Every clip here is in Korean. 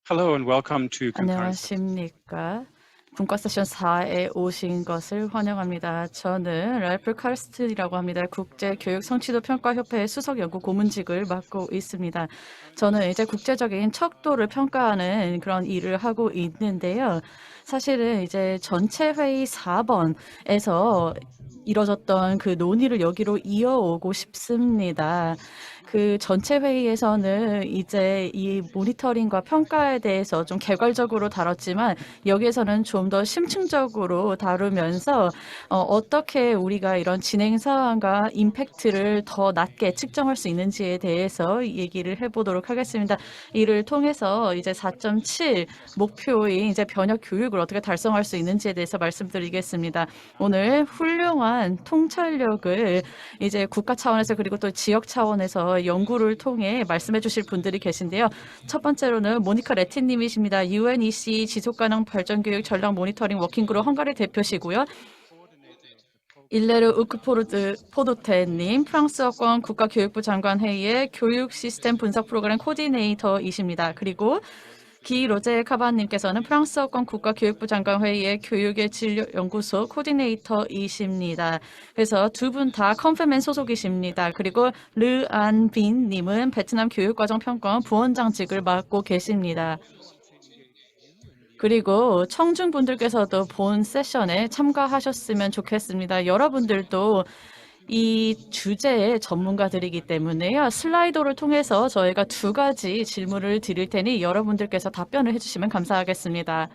Hello and welcome to Concurrent Session. 안녕하십니까. 분과 세션 4에 오신 것을 환영합니다. 저는 랄프 카스트이라고 합니다. 국제교육 성취도 평가협회의 수석 연구 고문직을 맡고 있습니다. 저는 이제 국제적인 척도를 평가하는 그런 일을 하고 있는데요. 사실은 이제 전체 회의 4번에서 이뤄졌던 그 논의를 여기로 이어오고 싶습니다. 그 전체 회의에서는 이제 이 모니터링과 평가에 대해서 좀 개괄적으로 다뤘지만 여기에서는 좀 더 심층적으로 다루면서 어떻게 우리가 이런 진행 상황과 임팩트를 더 낮게 측정할 수 있는지에 대해서 얘기를 해보도록 하겠습니다. 이를 통해서 이제 4.7 목표인 이제 변혁 교육을 어떻게 달성할 수 있는지에 대해서 말씀드리겠습니다. 오늘 훌륭한 통찰력을 이제 국가 차원에서 그리고 또 지역 차원에서 연구를 통해 말씀해 주실 분들이 계신데요. 첫 번째로는 모니카 레틴님이십니다. UNEC 지속가능 발전교육 전략 모니터링 워킹그룹 헝가리 대표시고요. 일레르 우크포르테님, 프랑스어권 국가교육부 장관 회의의 교육 시스템 분석 프로그램 코디네이터이십니다. 그리고 기로제 카바님께서는 프랑스어권 국가교육부 장관 회의의 교육의 진료 연구소 코디네이터이십니다. 그래서 두 분 다 컨페맨 소속이십니다. 그리고 르안빈님은 베트남 교육과정 평가원 부원장직을 맡고 계십니다. 그리고 청중분들께서도 본 세션에 참가하셨으면 좋겠습니다. 여러분들도 이 주제의 전문가들이기 때문에요. 슬라이드를 통해서 저희가 두 가지 질문을 드릴 테니 여러분들께서 답변을 해주시면 감사하겠습니다.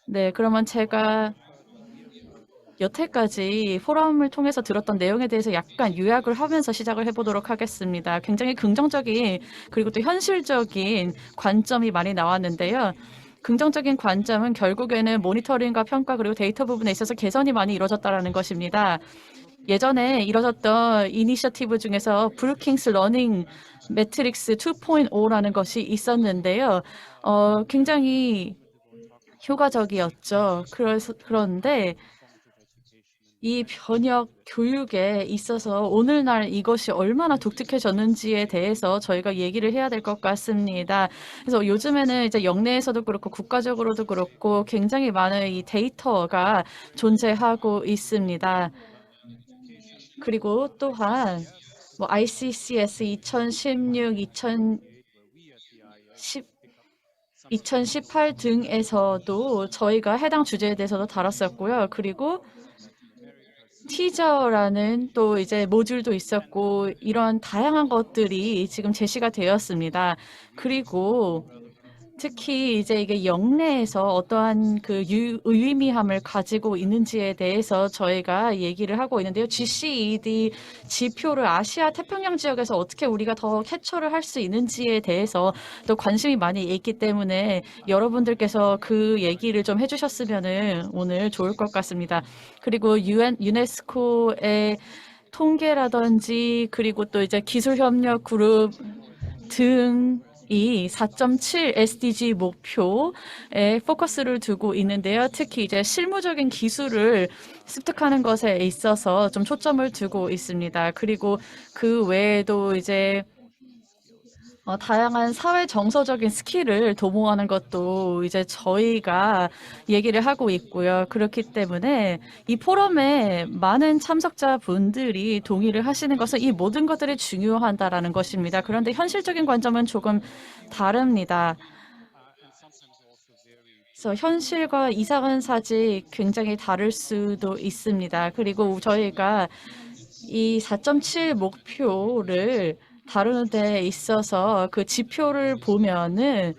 네, 그러면 제가 여태까지 포럼을 통해서 들었던 내용에 대해서 약간 요약을 하면서 시작을 해보도록 하겠습니다. 굉장히 긍정적인 그리고 또 현실적인 관점이 많이 나왔는데요. 긍정적인 관점은 결국에는 모니터링과 평가 그리고 데이터 부분에 있어서 개선이 많이 이루어졌다는 것입니다. 예전에 이뤄졌던 이니셔티브 중에서 브루킹스 러닝 매트릭스 2.0라는 것이 있었는데요. 굉장히 효과적이었죠. 그런데 이 변혁 교육에 있어서 오늘날 이것이 얼마나 독특해졌는지에 대해서 저희가 얘기를 해야 될 것 같습니다. 그래서 요즘에는 이제 영내에서도 그렇고 국가적으로도 그렇고 굉장히 많은 이 데이터가 존재하고 있습니다. 그리고 또한 뭐 ICCS 2016, 2018 등에서도 저희가 해당 주제에 대해서도 다뤘었고요. 그리고 티저라는 또 이제 모듈도 있었고 이런 다양한 것들이 지금 제시가 되었습니다. 그리고 특히 이제 이게 영내에서 어떠한 그 유의미함을 가지고 있는지에 대해서 저희가 얘기를 하고 있는데요. GCED 지표를 아시아 태평양 지역에서 어떻게 우리가 더 캡처를 할 수 있는지에 대해서 또 관심이 많이 있기 때문에 여러분들께서 그 얘기를 좀 해주셨으면 오늘 좋을 것 같습니다. 그리고 유네스코의 통계라든지 그리고 또 이제 기술협력 그룹 등이 4.7 SDG 목표에 포커스를 두고 있는데요. 특히 이제 실무적인 기술을 습득하는 것에 있어서 좀 초점을 두고 있습니다. 그리고 그 외에도 이제 다양한 사회 정서적인 스킬을 도모하는 것도 이제 저희가 얘기를 하고 있고요. 그렇기 때문에 이 포럼에 많은 참석자분들이 동의를 하시는 것은 이 모든 것들이 중요하다라는 것입니다. 그런데 현실적인 관점은 조금 다릅니다. 그래서 현실과 이상한 사지 굉장히 다를 수도 있습니다. 그리고 저희가 이 4.7 목표를 다루는 데 있어서 그 지표를 보면은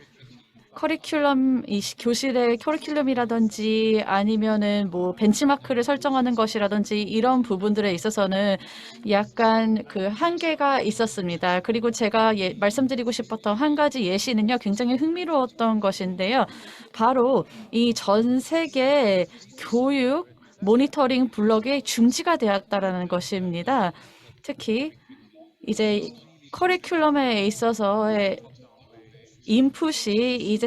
커리큘럼, 이 교실의 커리큘럼이라든지 아니면은 뭐 벤치마크를 설정하는 것이라든지 이런 부분들에 있어서는 약간 그 한계가 있었습니다. 그리고 제가 말씀드리고 싶었던 한 가지 예시는요, 굉장히 흥미로웠던 것인데요. 바로 이 전 세계 교육 모니터링 블록이 중지가 되었다라는 것입니다. 특히 이제 커리큘럼에 있어서의 인풋이 이제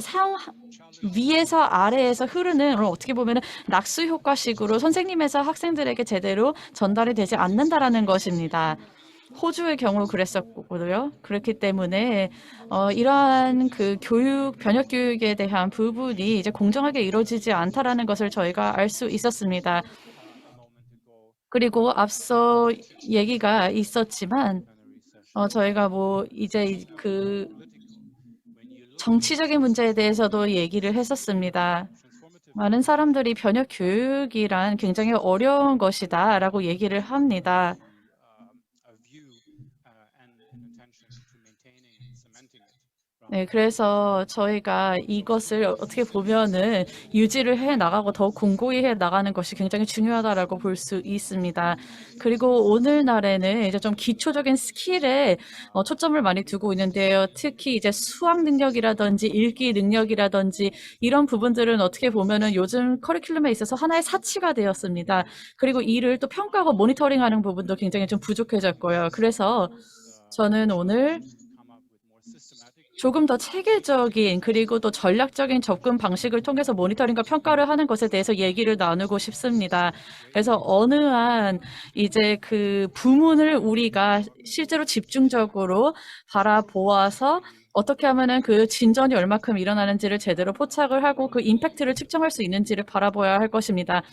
위에서 아래에서 흐르는 어떻게 보면 낙수 효과식으로 선생님에서 학생들에게 제대로 전달이 되지 않는다라는 것입니다. 호주의 경우 그랬었고요. 그렇기 때문에 이러한 그 변혁 교육에 대한 부분이 이제 공정하게 이루어지지 않다라는 것을 저희가 알 수 있었습니다. 그리고 앞서 얘기가 있었지만 저희가 뭐 이제 그 정치적인 문제에 대해서도 얘기를 했었습니다. 많은 사람들이 변혁 교육이란 굉장히 어려운 것이다라고 얘기를 합니다. 네, 그래서 저희가 이것을 어떻게 보면은 유지를 해 나가고 더 공고히 해 나가는 것이 굉장히 중요하다라고 볼 수 있습니다. 그리고 오늘날에는 이제 좀 기초적인 스킬에 초점을 많이 두고 있는데요. 특히 이제 수학 능력이라든지 읽기 능력이라든지 이런 부분들은 어떻게 보면은 요즘 커리큘럼에 있어서 하나의 사치가 되었습니다. 그리고 이를 또 평가하고 모니터링하는 부분도 굉장히 좀 부족해졌고요. 그래서 저는 오늘 조금 더 체계적인 그리고 또 전략적인 접근 방식을 통해서 모니터링과 평가를 하는 것에 대해서 얘기를 나누고 싶습니다. 그래서 어느 한 이제 그 부문을 우리가 실제로 집중적으로 바라보아서 어떻게 하면은 그 진전이 얼마큼 일어나는지를 제대로 포착을 하고 그 임팩트를 측정할 수 있는지를 바라봐야 할 것입니다.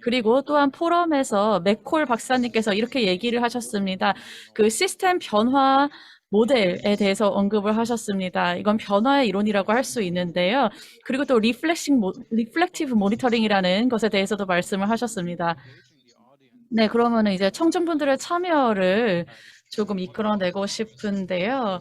그리고 또한 포럼에서 맥콜 박사님께서 이렇게 얘기를 하셨습니다. 그 시스템 변화 모델에 대해서 언급을 하셨습니다. 이건 변화의 이론이라고 할 수 있는데요. 그리고 또 리플렉티브 모니터링이라는 것에 대해서도 말씀을 하셨습니다. 네, 그러면은 이제 청중분들의 참여를 조금 이끌어내고 싶은데요.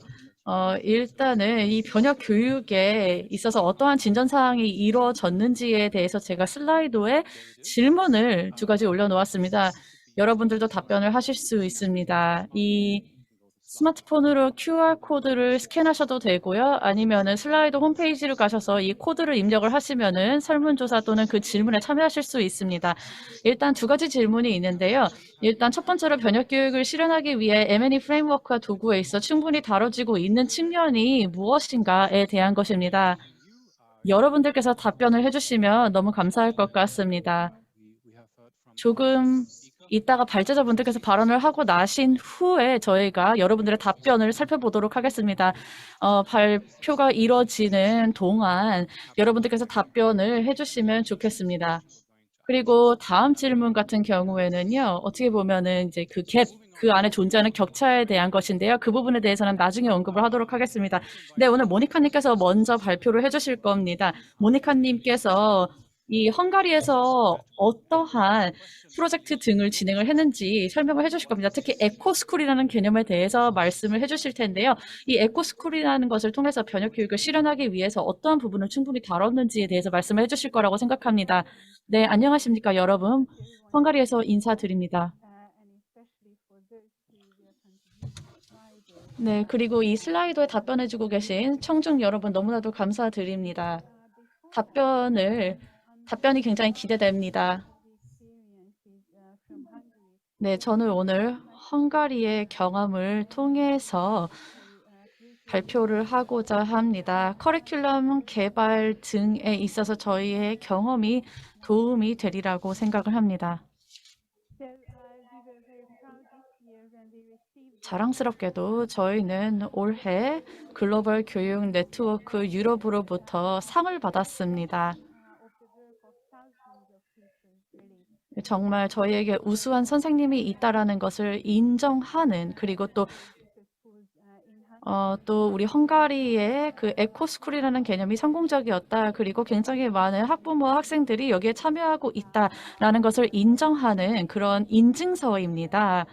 일단은 이 변혁 교육에 있어서 어떠한 진전 사항이 이루어졌는지에 대해서 제가 슬라이드에 질문을 2가지 올려놓았습니다. 여러분들도 답변을 하실 수 있습니다. 이 스마트폰으로 QR코드를 스캔하셔도 되고요. 아니면은 슬라이드 홈페이지로 가셔서 이 코드를 입력을 하시면은 설문조사 또는 그 질문에 참여하실 수 있습니다. 일단 2가지 질문이 있는데요. 일단 첫 번째로 변혁 교육을 실현하기 위해 M&E 프레임워크와 도구에 있어 충분히 다뤄지고 있는 측면이 무엇인가에 대한 것입니다. 여러분들께서 답변을 해주시면 너무 감사할 것 같습니다. 조금 이따가 발제자분들께서 발언을 하고 나신 후에 저희가 여러분들의 답변을 살펴보도록 하겠습니다. 발표가 이뤄지는 동안 여러분들께서 답변을 해주시면 좋겠습니다. 그리고 다음 질문 같은 경우에는요, 어떻게 보면은 이제 그 안에 존재하는 격차에 대한 것인데요. 그 부분에 대해서는 나중에 언급을 하도록 하겠습니다. 네, 오늘 모니카님께서 먼저 발표를 해주실 겁니다. 모니카님께서 이 헝가리에서 어떠한 프로젝트 등을 진행을 했는지 설명을 해주실 겁니다. 특히 에코스쿨이라는 개념에 대해서 말씀을 해주실 텐데요. 이 에코스쿨이라는 것을 통해서 변혁 교육을 실현하기 위해서 어떠한 부분을 충분히 다뤘는지에 대해서 말씀을 해주실 거라고 생각합니다. 네, 안녕하십니까, 여러분. 헝가리에서 인사드립니다. 네, 그리고 이 슬라이드에 답변해주고 계신 청중 여러분 너무나도 감사드립니다. 답변이 굉장히 기대됩니다. 네, 저는 오늘 헝가리의 경험을 통해서 발표를 하고자 합니다. 커리큘럼 개발 등에 있어서 저희의 경험이 도움이 되리라고 생각을 합니다. 자랑스럽게도 저희는 올해 글로벌 교육 네트워크 유럽으로부터 상을 받았습니다. 정말 저희에게 우수한 선생님이 있다라는 것을 인정하는, 그리고 또 우리 헝가리의 그 에코스쿨이라는 개념이 성공적이었다. 그리고 굉장히 많은 학부모와 학생들이 여기에 참여하고 있다라는 것을 인정하는 그런 인증서입니다.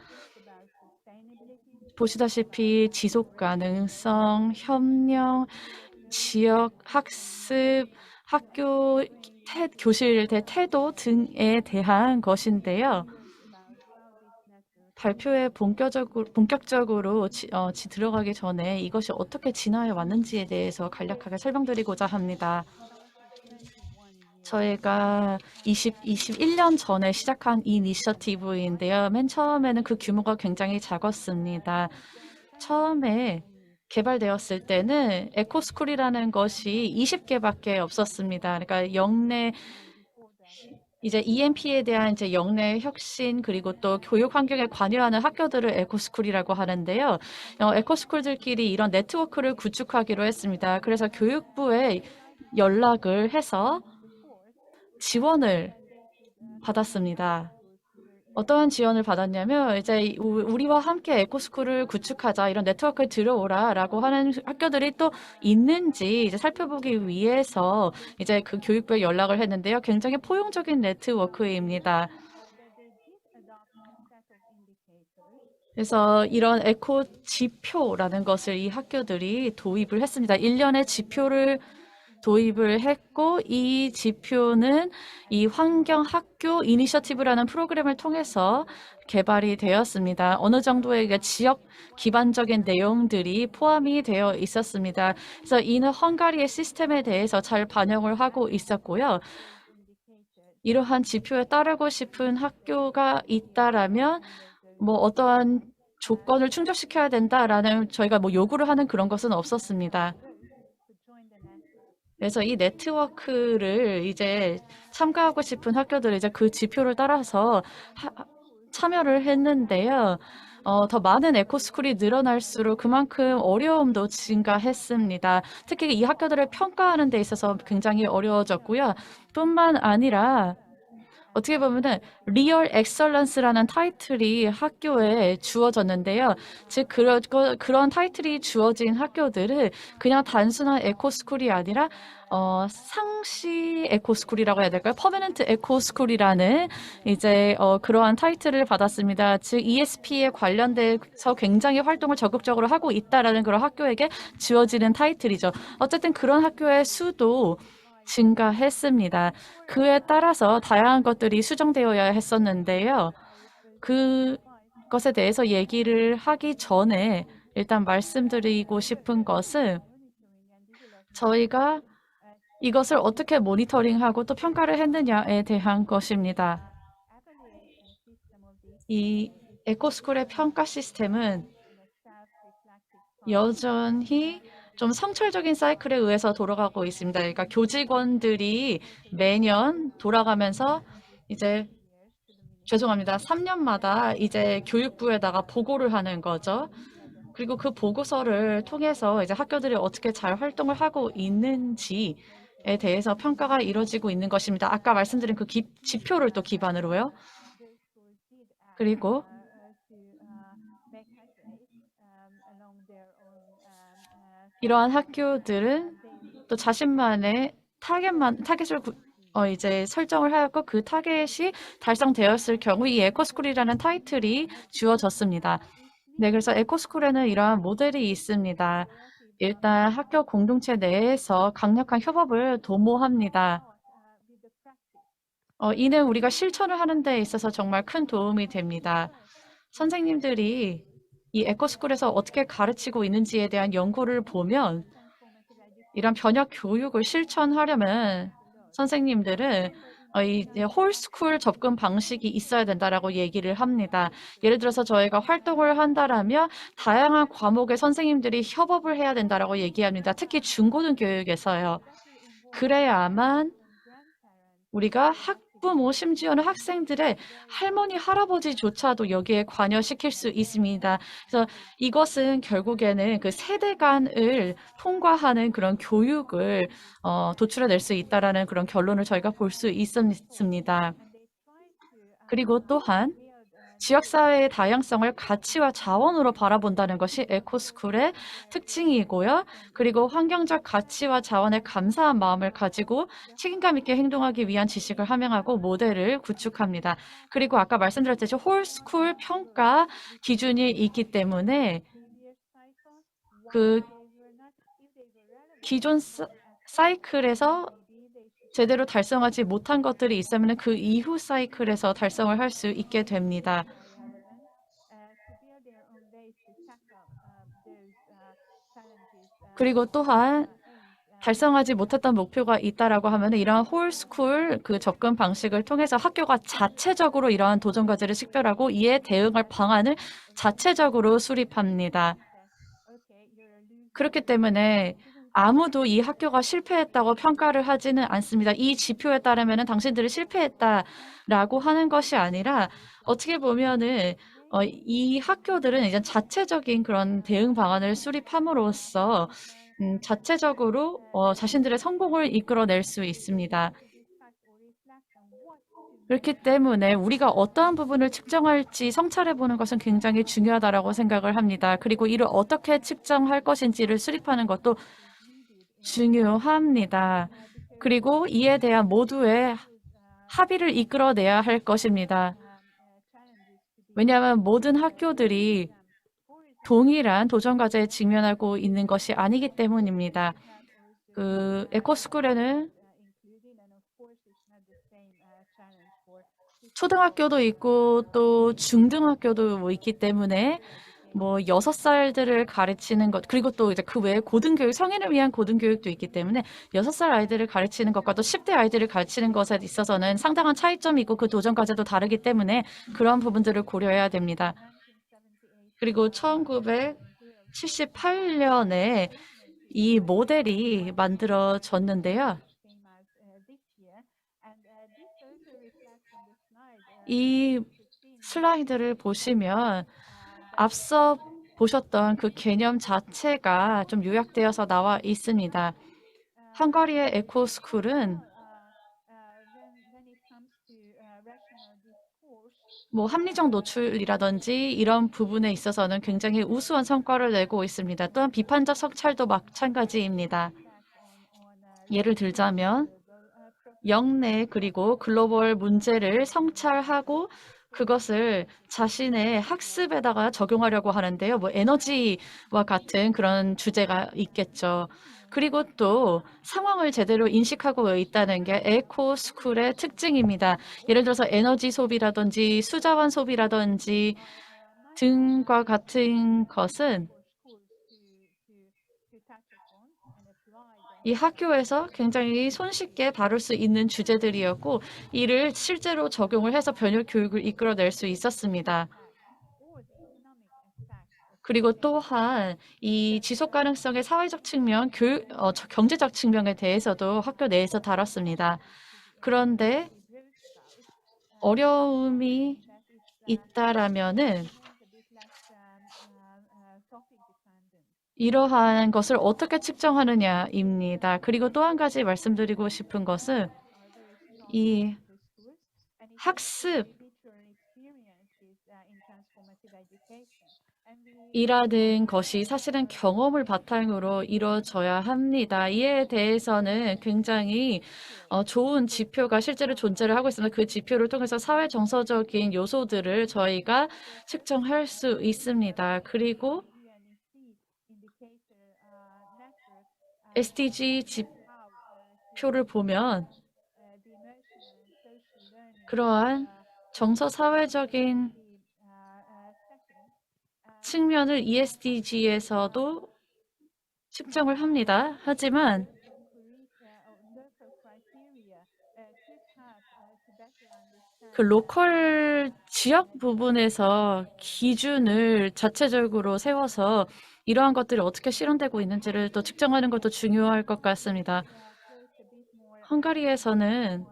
보시다시피 지속 가능성, 협력, 지역 학습, 학교 교실 대 태도 등에 대한 것인데요. 발표에 본격적으로 들어가기 전에 이것이 어떻게 진화해 왔는지에 대해서 간략하게 설명드리고자 합니다. 저희가 21년 전에 시작한 이니셔티브인데요. 맨 처음에는 그 규모가 굉장히 작았습니다. 처음에 개발되었을 때는 에코스쿨이라는 것이 20개밖에 없었습니다. 그러니까 이제 EMP에 대한 이제 역내 혁신 그리고 또 교육 환경에 관여하는 학교들을 에코스쿨이라고 하는데요. 에코스쿨들끼리 이런 네트워크를 구축하기로 했습니다. 그래서 교육부에 연락을 해서 지원을 받았습니다. 어떠한 지원을 받았냐면 이제 우리와 함께 에코스쿨을 구축하자 이런 네트워크에 들어오라라고 하는 학교들이 또 있는지 이제 살펴보기 위해서 이제 그 교육부에 연락을 했는데요. 굉장히 포용적인 네트워크입니다. 그래서 이런 에코 지표라는 것을 이 학교들이 도입을 했습니다. 1년의 지표를 도입을 했고 이 지표는 이 환경 학교 이니셔티브라는 프로그램을 통해서 개발이 되었습니다. 어느 정도의 지역 기반적인 내용들이 포함이 되어 있었습니다. 그래서 이는 헝가리의 시스템에 대해서 잘 반영을 하고 있었고요. 이러한 지표에 따르고 싶은 학교가 있다라면 뭐 어떠한 조건을 충족시켜야 된다라는 저희가 뭐 요구를 하는 그런 것은 없었습니다. 그래서 이 네트워크를 이제 참가하고 싶은 학교들은 이제 그 지표를 따라서 참여를 했는데요. 더 많은 에코스쿨이 늘어날수록 그만큼 어려움도 증가했습니다. 특히 이 학교들을 평가하는 데 있어서 굉장히 어려워졌고요. 뿐만 아니라 어떻게 보면은 리얼 엑설런스라는 타이틀이 학교에 주어졌는데요. 즉 그런 타이틀이 주어진 학교들은 그냥 단순한 에코스쿨이 아니라 상시 에코스쿨이라고 해야 될까요? 퍼머넌트 에코스쿨이라는 이제 그러한 타이틀을 받았습니다. 즉 ESP에 관련돼서 굉장히 활동을 적극적으로 하고 있다라는 그런 학교에게 주어지는 타이틀이죠. 어쨌든 그런 학교의 수도 증가했습니다. 그에 따라서 다양한 것들이 수정되어야 했었는데요. 그것에 대해서 얘기를 하기 전에 일단 말씀드리고 싶은 것은 저희가 이것을 어떻게 모니터링하고 또 평가를 했느냐에 대한 것입니다. 이 에코스쿨의 평가 시스템은 여전히 좀 성찰적인 사이클에 의해서 돌아가고 있습니다. 그러니까 교직원들이 매년 돌아가면서 이제 죄송합니다. 3년마다 이제 교육부에다가 보고를 하는 거죠. 그리고 그 보고서를 통해서 이제 학교들이 어떻게 잘 활동을 하고 있는지에 대해서 평가가 이루어지고 있는 것입니다. 아까 말씀드린 그 지표를 또 기반으로요. 그리고 이러한 학교들은 또 자신만의 타겟을 이제 설정을 하였고 그 타겟이 달성되었을 경우 이 에코스쿨이라는 타이틀이 주어졌습니다. 네, 그래서 에코스쿨에는 이러한 모델이 있습니다. 일단 학교 공동체 내에서 강력한 협업을 도모합니다. 이는 우리가 실천을 하는 데 있어서 정말 큰 도움이 됩니다. 선생님들이 이 에코스쿨에서 어떻게 가르치고 있는지에 대한 연구를 보면 이런 변혁 교육을 실천하려면 선생님들은 이 홀스쿨 접근 방식이 있어야 된다라고 얘기를 합니다. 예를 들어서 저희가 활동을 한다라면 다양한 과목의 선생님들이 협업을 해야 된다라고 얘기합니다. 특히 중고등교육에서요. 그래야만 우리가 학부모 심지어는 학생들의 할머니 할아버지조차도 여기에 관여시킬 수 있습니다. 그래서 이것은 결국에는 그 세대 간을 통과하는 그런 교육을 도출해낼 수 있다라는 그런 결론을 저희가 볼 수 있습니다. 그리고 또한 지역사회의 다양성을 가치와 자원으로 바라본다는 것이 에코스쿨의 특징이고요. 그리고 환경적 가치와 자원에 감사한 마음을 가지고 책임감 있게 행동하기 위한 지식을 함양하고 모델을 구축합니다. 그리고 아까 말씀드렸듯이 홀스쿨 평가 기준이 있기 때문에 그 기존 사이클에서 제대로 달성하지 못한 것들이 있으면 그 이후 사이클에서 달성을 할 수 있게 됩니다. 그리고 또한 달성하지 못했던 목표가 있다라고 하면 이러한 홀스쿨 그 접근 방식을 통해서 학교가 자체적으로 이러한 도전 과제를 식별하고 이에 대응할 방안을 자체적으로 수립합니다. 그렇기 때문에 아무도 이 학교가 실패했다고 평가를 하지는 않습니다. 이 지표에 따르면은 당신들이 실패했다라고 하는 것이 아니라 어떻게 보면은 이 학교들은 이제 자체적인 그런 대응 방안을 수립함으로써 자체적으로 자신들의 성공을 이끌어낼 수 있습니다. 그렇기 때문에 우리가 어떠한 부분을 측정할지 성찰해 보는 것은 굉장히 중요하다고 생각을 합니다. 그리고 이를 어떻게 측정할 것인지를 수립하는 것도 중요합니다. 그리고 이에 대한 모두의 합의를 이끌어내야 할 것입니다. 왜냐하면 모든 학교들이 동일한 도전 과제에 직면하고 있는 것이 아니기 때문입니다. 그 에코스쿨에는 초등학교도 있고 또 중등학교도 뭐 있기 때문에 뭐 6살들을 가르치는 것, 그리고 또 이제 그 외에 고등교육, 성인을 위한 고등교육도 있기 때문에 6살 아이들을 가르치는 것과 또 10대 아이들을 가르치는 것에 있어서는 상당한 차이점이 있고 그 도전 과제도 다르기 때문에 그런 부분들을 고려해야 됩니다. 그리고 1978년에 이 모델이 만들어졌는데요. 이 슬라이드를 보시면 앞서 보셨던 그 개념 자체가 좀 요약되어서 나와 있습니다. 헝가리의 에코스쿨은 뭐 합리적 노출이라든지 이런 부분에 있어서는 굉장히 우수한 성과를 내고 있습니다. 또한 비판적 성찰도 마찬가지입니다. 예를 들자면 영내 그리고 글로벌 문제를 성찰하고 그것을 자신의 학습에다가 적용하려고 하는데요. 뭐 에너지와 같은 그런 주제가 있겠죠. 그리고 또 상황을 제대로 인식하고 있다는 게 에코스쿨의 특징입니다. 예를 들어서 에너지 소비라든지 수자원 소비라든지 등과 같은 것은 이 학교에서 굉장히 손쉽게 다룰 수 있는 주제들이었고 이를 실제로 적용을 해서 변형 교육을 이끌어낼 수 있었습니다. 그리고 또한 이 지속 가능성의 사회적 측면, 경제적 측면에 대해서도 학교 내에서 다뤘습니다. 그런데 어려움이 있다라면은 이러한 것을 어떻게 측정하느냐입니다. 그리고 또 한 가지 말씀드리고 싶은 것은 이 학습이라는 것이 사실은 경험을 바탕으로 이루어져야 합니다. 이에 대해서는 굉장히 좋은 지표가 실제로 존재를 하고 있습니다. 그 지표를 통해서 사회 정서적인 요소들을 저희가 측정할 수 있습니다. 그리고 SDG 지표를 보면 그러한 정서 사회적인 측면을 ESDG에서도 측정을 합니다. 하지만 그 로컬 지역 부분에서 기준을 자체적으로 세워서 이러한 것들이 어떻게 실현되고 있는지를 또 측정하는 것도 중요할 것 같습니다. 헝가리에서는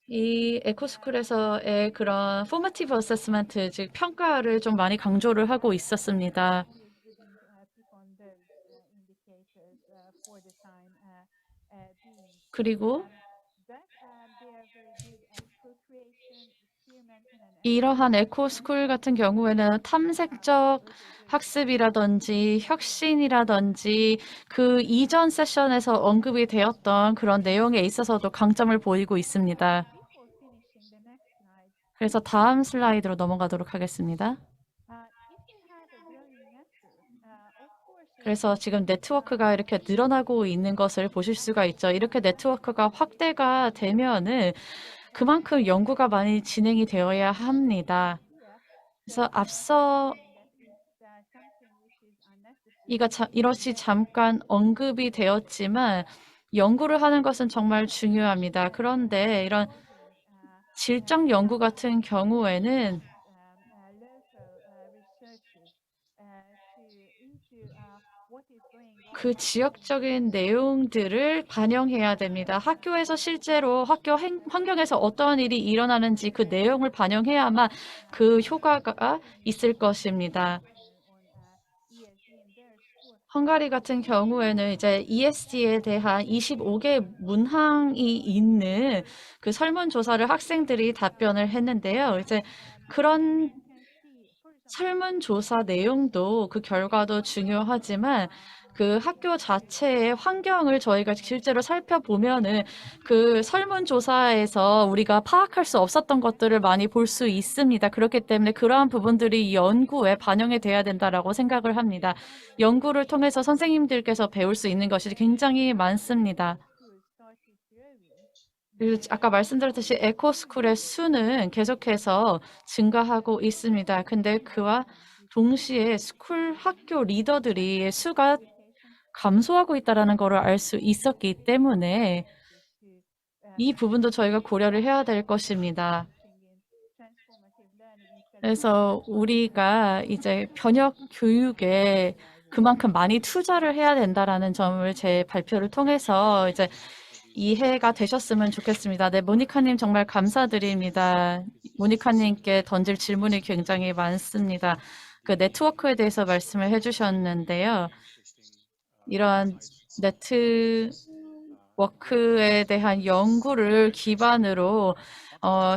이 에코스쿨에서의 그런 포머티브 어세스먼트, 즉 평가를 좀 많이 강조를 하고 있었습니다. 그리고 이러한 에코스쿨 같은 경우에는 탐색적 학습이라든지 혁신이라든지 그 이전 세션에서 언급이 되었던 그런 내용에 있어서도 강점을 보이고 있습니다. 그래서 다음 슬라이드로 넘어가도록 하겠습니다. 그래서 지금 네트워크가 이렇게 늘어나고 있는 것을 보실 수가 있죠. 이렇게 네트워크가 확대가 되면은 그만큼 연구가 많이 진행이 되어야 합니다. 그래서 앞서 이것이 잠깐 언급이 되었지만 연구를 하는 것은 정말 중요합니다. 그런데 이런 질적 연구 같은 경우에는 그 지역적인 내용들을 반영해야 됩니다. 학교에서 실제로 학교 환경에서 어떠한 일이 일어나는지 그 내용을 반영해야만 그 효과가 있을 것입니다. 헝가리 같은 경우에는 이제 ESD에 대한 25개 문항이 있는 그 설문조사를 학생들이 답변을 했는데요. 이제 그런 설문조사 내용도 그 결과도 중요하지만 그 학교 자체의 환경을 저희가 실제로 살펴보면은 그 설문조사에서 우리가 파악할 수 없었던 것들을 많이 볼 수 있습니다. 그렇기 때문에 그러한 부분들이 연구에 반영이 돼야 된다라고 생각을 합니다. 연구를 통해서 선생님들께서 배울 수 있는 것이 굉장히 많습니다. 그리고 아까 말씀드렸듯이 에코스쿨의 수는 계속해서 증가하고 있습니다. 근데 그와 동시에 스쿨 학교 리더들이 수가 감소하고 있다는 것을 알 수 있었기 때문에 이 부분도 저희가 고려를 해야 될 것입니다. 그래서 우리가 이제 변혁 교육에 그만큼 많이 투자를 해야 된다라는 점을 제 발표를 통해서 이제 이해가 되셨으면 좋겠습니다. 네, 모니카님 정말 감사드립니다. 모니카님께 던질 질문이 굉장히 많습니다. 그 네트워크에 대해서 말씀을 해주셨는데요. 이러한 네트워크에 대한 연구를 기반으로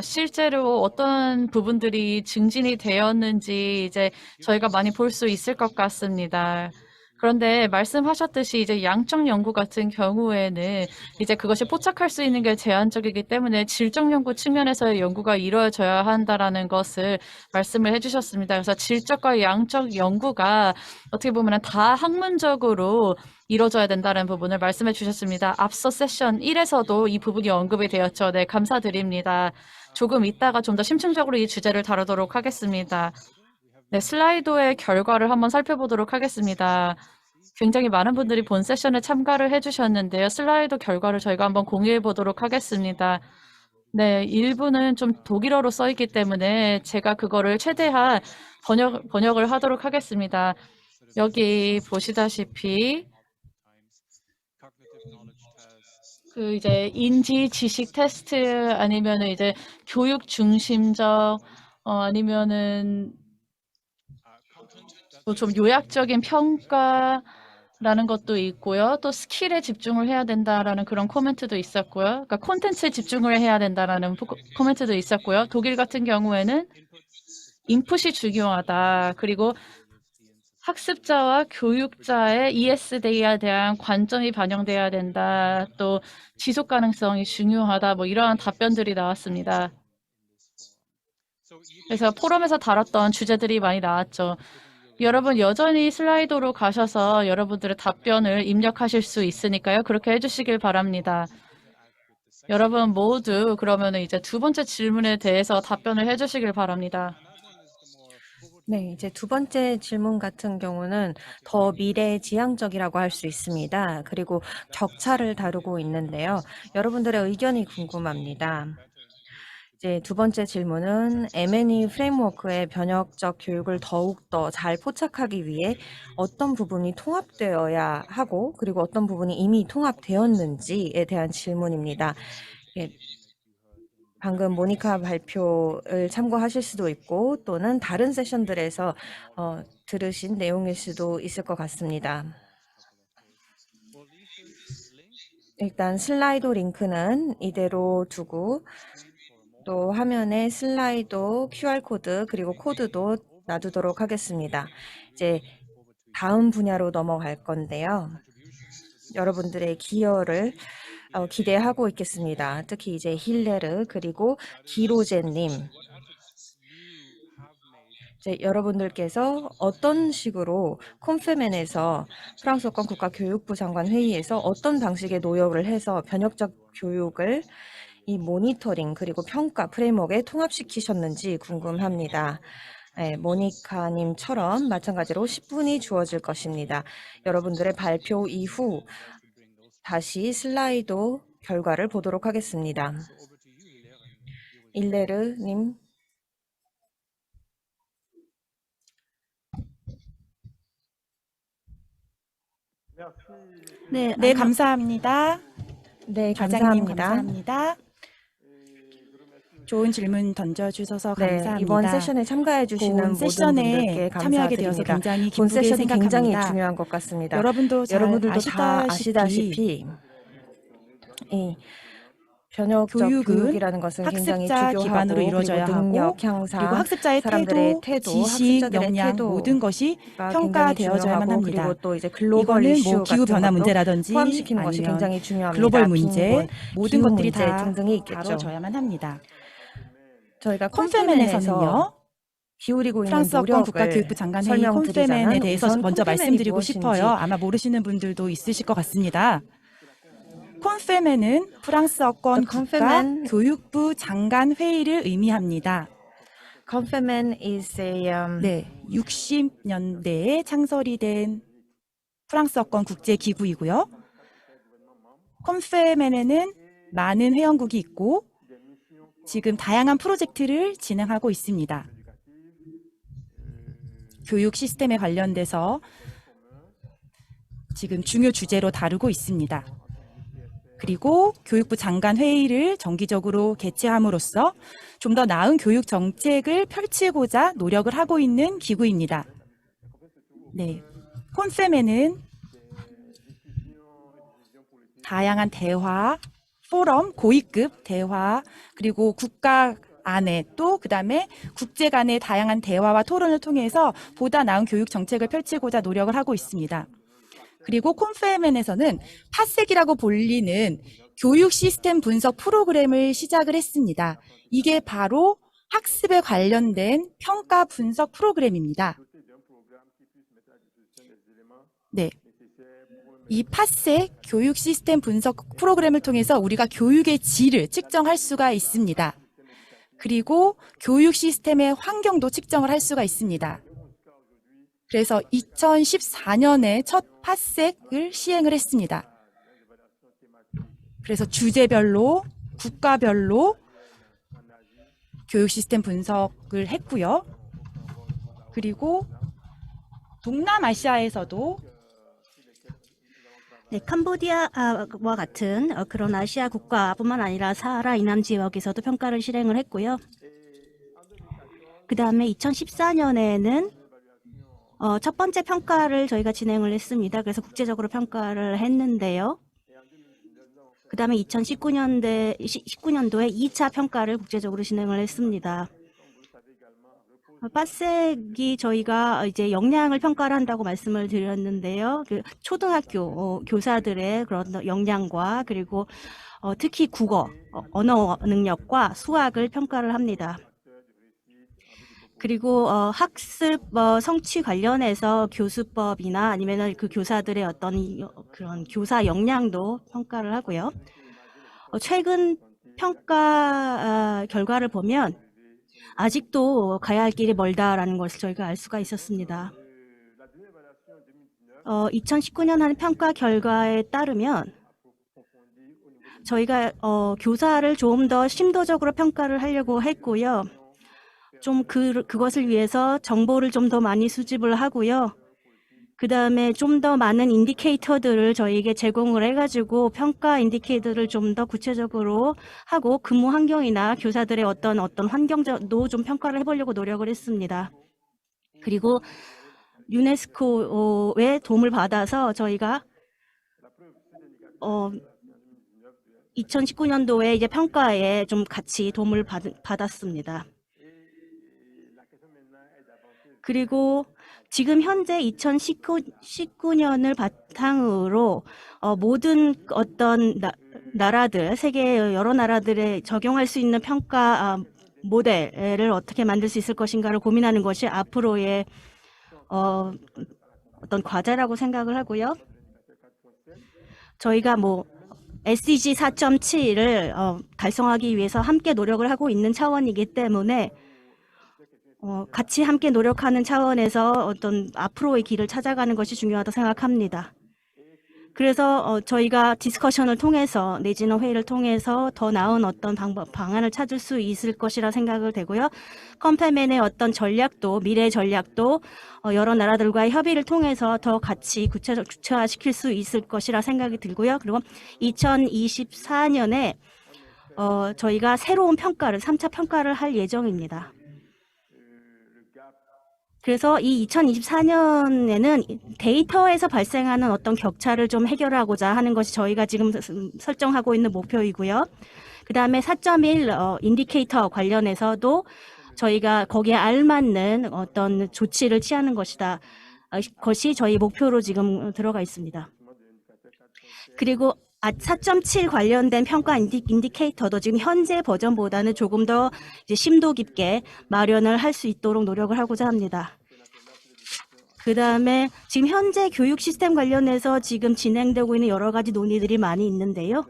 실제로 어떤 부분들이 증진이 되었는지 이제 저희가 많이 볼 수 있을 것 같습니다. 그런데 말씀하셨듯이 이제 양적 연구 같은 경우에는 이제 그것이 포착할 수 있는 게 제한적이기 때문에 질적 연구 측면에서의 연구가 이루어져야 한다라는 것을 말씀을 해주셨습니다. 그래서 질적과 양적 연구가 어떻게 보면 다 학문적으로 이루어져야 된다는 부분을 말씀해 주셨습니다. 앞서 세션 1에서도 이 부분이 언급이 되었죠. 네, 감사드립니다. 조금 이따가 좀 더 심층적으로 이 주제를 다루도록 하겠습니다. 네, 슬라이도의 결과를 한번 살펴보도록 하겠습니다. 굉장히 많은 분들이 본 세션에 참가를 해주셨는데요. 슬라이드 결과를 저희가 한번 공유해 보도록 하겠습니다. 네, 일부는 좀 독일어로 써 있기 때문에 제가 그거를 최대한 번역을 하도록 하겠습니다. 여기 보시다시피 그 이제 인지 지식 테스트 아니면은 이제 교육 중심적 아니면은 좀 요약적인 평가라는 것도 있고요. 또 스킬에 집중을 해야 된다라는 그런 코멘트도 있었고요. 그러니까 콘텐츠에 집중을 해야 된다라는 코멘트도 있었고요. 독일 같은 경우에는 인풋이 중요하다. 그리고 학습자와 교육자의 ESD에 대한 관점이 반영돼야 된다. 또 지속 가능성이 중요하다. 뭐 이러한 답변들이 나왔습니다. 그래서 포럼에서 다뤘던 주제들이 많이 나왔죠. 여러분 여전히 슬라이드로 가셔서 여러분들의 답변을 입력하실 수 있으니까요. 그렇게 해주시길 바랍니다. 여러분 모두 그러면 이제 두 번째 질문에 대해서 답변을 해주시길 바랍니다. 네, 이제 두 번째 질문 같은 경우는 더 미래지향적이라고 할 수 있습니다. 그리고 격차를 다루고 있는데요. 여러분들의 의견이 궁금합니다. 이제 두 번째 질문은 M&E 프레임워크의 변혁적 교육을 더욱더 잘 포착하기 위해 어떤 부분이 통합되어야 하고 그리고 어떤 부분이 이미 통합되었는지에 대한 질문입니다. 방금 모니카 발표를 참고하실 수도 있고 또는 다른 세션들에서 들으신 내용일 수도 있을 것 같습니다. 일단 슬라이드 링크는 이대로 두고 또 화면에 슬라이드 QR코드 그리고 코드도 놔두도록 하겠습니다. 이제 다음 분야로 넘어갈 건데요. 여러분들의 기여를 기대하고 있겠습니다. 특히 이제 힐레르 그리고 기로제님 여러분들께서 어떤 식으로 콘페멘에서 프랑스어권 국가교육부 장관 회의에서 어떤 방식의 노력을 해서 변혁적 교육을 이 모니터링 그리고 평가 프레임워크에 통합시키셨는지 궁금합니다. 네, 모니카님처럼 마찬가지로 10분이 주어질 것입니다. 여러분들의 발표 이후 다시 슬라이드 결과를 보도록 하겠습니다. 일레르님. 네, 감사합니다. 네, 과장님 감사합니다. 감사합니다. 좋은 질문 던져주셔서 네, 감사합니다. 이번 세션에 참가해 주시는 본 모든 세션에 분들께 참여하게 되어서 감사드립니다. 굉장히 본 기쁘게 세션이 굉장히 생각합니다. 중요한 것 같습니다. 여러분들도 다 아시다시피 아시다시피 이 변혁적 교육은 교육이라는 것은 굉장히 학습자 주교하고 기반으로 그리고 이루어져야 능력 하고 향상, 그리고 학습자의 사람들의 태도, 지식, 학습자들의 역량 모든 것이 태도가 평가되어져야만 굉장히 합니다. 중요하고 그리고 또 이제 글로벌 이거는 이슈 뭐 기후 같은 변화 것도 문제라든지 포함시키는 것이 아니면 굉장히 중요합니다. 글로벌 문제 빈곤, 모든 기후 것들이 문제 다 등등이 있겠죠. 다뤄져야만 합니다. 저희가 콘페멘에서는요. 기울이고 있는 프랑스어권 국가교육부 노력을 장관회의 설명드리자면 콘페멘에 대해서 우선 먼저 콘페멘이 말씀드리고 무엇인지 싶어요. 아마 모르시는 분들도 있으실 것 같습니다. 콘페멘은 프랑스어권 The 국가 Confemen- 교육부 장관 회의를 의미합니다. Confemen is a 네, 60년대에 창설이 된 프랑스어권 국제 기구이고요. 콘페멘에는 많은 회원국이 있고 지금 다양한 프로젝트를 진행하고 있습니다. 교육 시스템에 관련돼서 지금 중요 주제로 다루고 있습니다. 그리고 교육부 장관 회의를 정기적으로 개최함으로써 좀 더 나은 교육 정책을 펼치고자 노력을 하고 있는 기구입니다. 네, 콘페멘은 다양한 대화, 포럼, 고위급 대화, 그리고 국가 안에 또 그다음에 국제 간의 다양한 대화와 토론을 통해서 보다 나은 교육 정책을 펼치고자 노력을 하고 있습니다. 그리고 콘페멘에서는 파색이라고 불리는 교육 시스템 분석 프로그램을 시작을 했습니다. 이게 바로 학습에 관련된 평가 분석 프로그램입니다. 네. 이 파색 교육 시스템 분석 프로그램을 통해서 우리가 교육의 질을 측정할 수가 있습니다. 그리고 교육 시스템의 환경도 측정을 할 수가 있습니다. 그래서 2014년에 첫 파색을 시행을 했습니다. 그래서 주제별로, 국가별로 교육 시스템 분석을 했고요. 그리고 동남아시아에서도 네, 캄보디아와 같은 그런 아시아 국가뿐만 아니라 사하라 이남 지역에서도 평가를 실행을 했고요. 그 다음에 2014년에는 첫 번째 평가를 저희가 진행을 했습니다. 그래서 국제적으로 평가를 했는데요. 그 다음에 2019년도에 2차 평가를 국제적으로 진행을 했습니다. 파색이 저희가 이제 역량을 평가를 한다고 말씀을 드렸는데요. 그 초등학교 교사들의 그런 역량과 그리고 특히 국어, 언어 능력과 수학을 평가를 합니다. 그리고 학습 성취 관련해서 교수법이나 아니면은 그 교사들의 어떤 그런 교사 역량도 평가를 하고요. 최근 평가 결과를 보면 아직도 가야 할 길이 멀다라는 것을 저희가 알 수가 있었습니다. 2019년 한 평가 결과에 따르면 저희가 교사를 좀 더 심도적으로 평가를 하려고 했고요. 좀 그것을 위해서 정보를 좀 더 많이 수집을 하고요. 그 다음에 좀 더 많은 인디케이터들을 저희에게 제공을 해가지고 평가 인디케이터를 좀 더 구체적으로 하고 근무 환경이나 교사들의 어떤 환경도 좀 평가를 해보려고 노력을 했습니다. 그리고 유네스코의 도움을 받아서 저희가 2019년도에 이제 평가에 좀 같이 도움을 받았습니다. 그리고 지금 현재 2019년을 바탕으로 모든 어떤 나라들, 세계 여러 나라들에 적용할 수 있는 평가 모델을 어떻게 만들 수 있을 것인가를 고민하는 것이 앞으로의 어떤 과제라고 생각을 하고요. 저희가 뭐 SDG 4.7을 달성하기 위해서 함께 노력을 하고 있는 차원이기 때문에 같이 함께 노력하는 차원에서 어떤 앞으로의 길을 찾아가는 것이 중요하다고 생각합니다. 그래서 저희가 디스커션을 통해서 내지는 회의를 통해서 더 나은 어떤 방안을 찾을 수 있을 것이라 생각을 되고요. 컴패맨의 어떤 전략도 미래 전략도 여러 나라들과의 협의를 통해서 더 같이 구체화시킬 수 있을 것이라 생각이 들고요. 그리고 2024년에 저희가 새로운 평가를 3차 평가를 할 예정입니다. 그래서 이 2024년에는 데이터에서 발생하는 어떤 격차를 좀 해결하고자 하는 것이 저희가 지금 설정하고 있는 목표이고요. 그 다음에 4.1 인디케이터 관련해서도 저희가 거기에 알맞는 어떤 조치를 취하는 것이 저희 목표로 지금 들어가 있습니다. 그리고 4.7 관련된 평가 인디케이터도 지금 현재 버전보다는 조금 더 이제 심도 깊게 마련을 할 수 있도록 노력을 하고자 합니다. 그 다음에 지금 현재 교육 시스템 관련해서 지금 진행되고 있는 여러 가지 논의들이 많이 있는데요.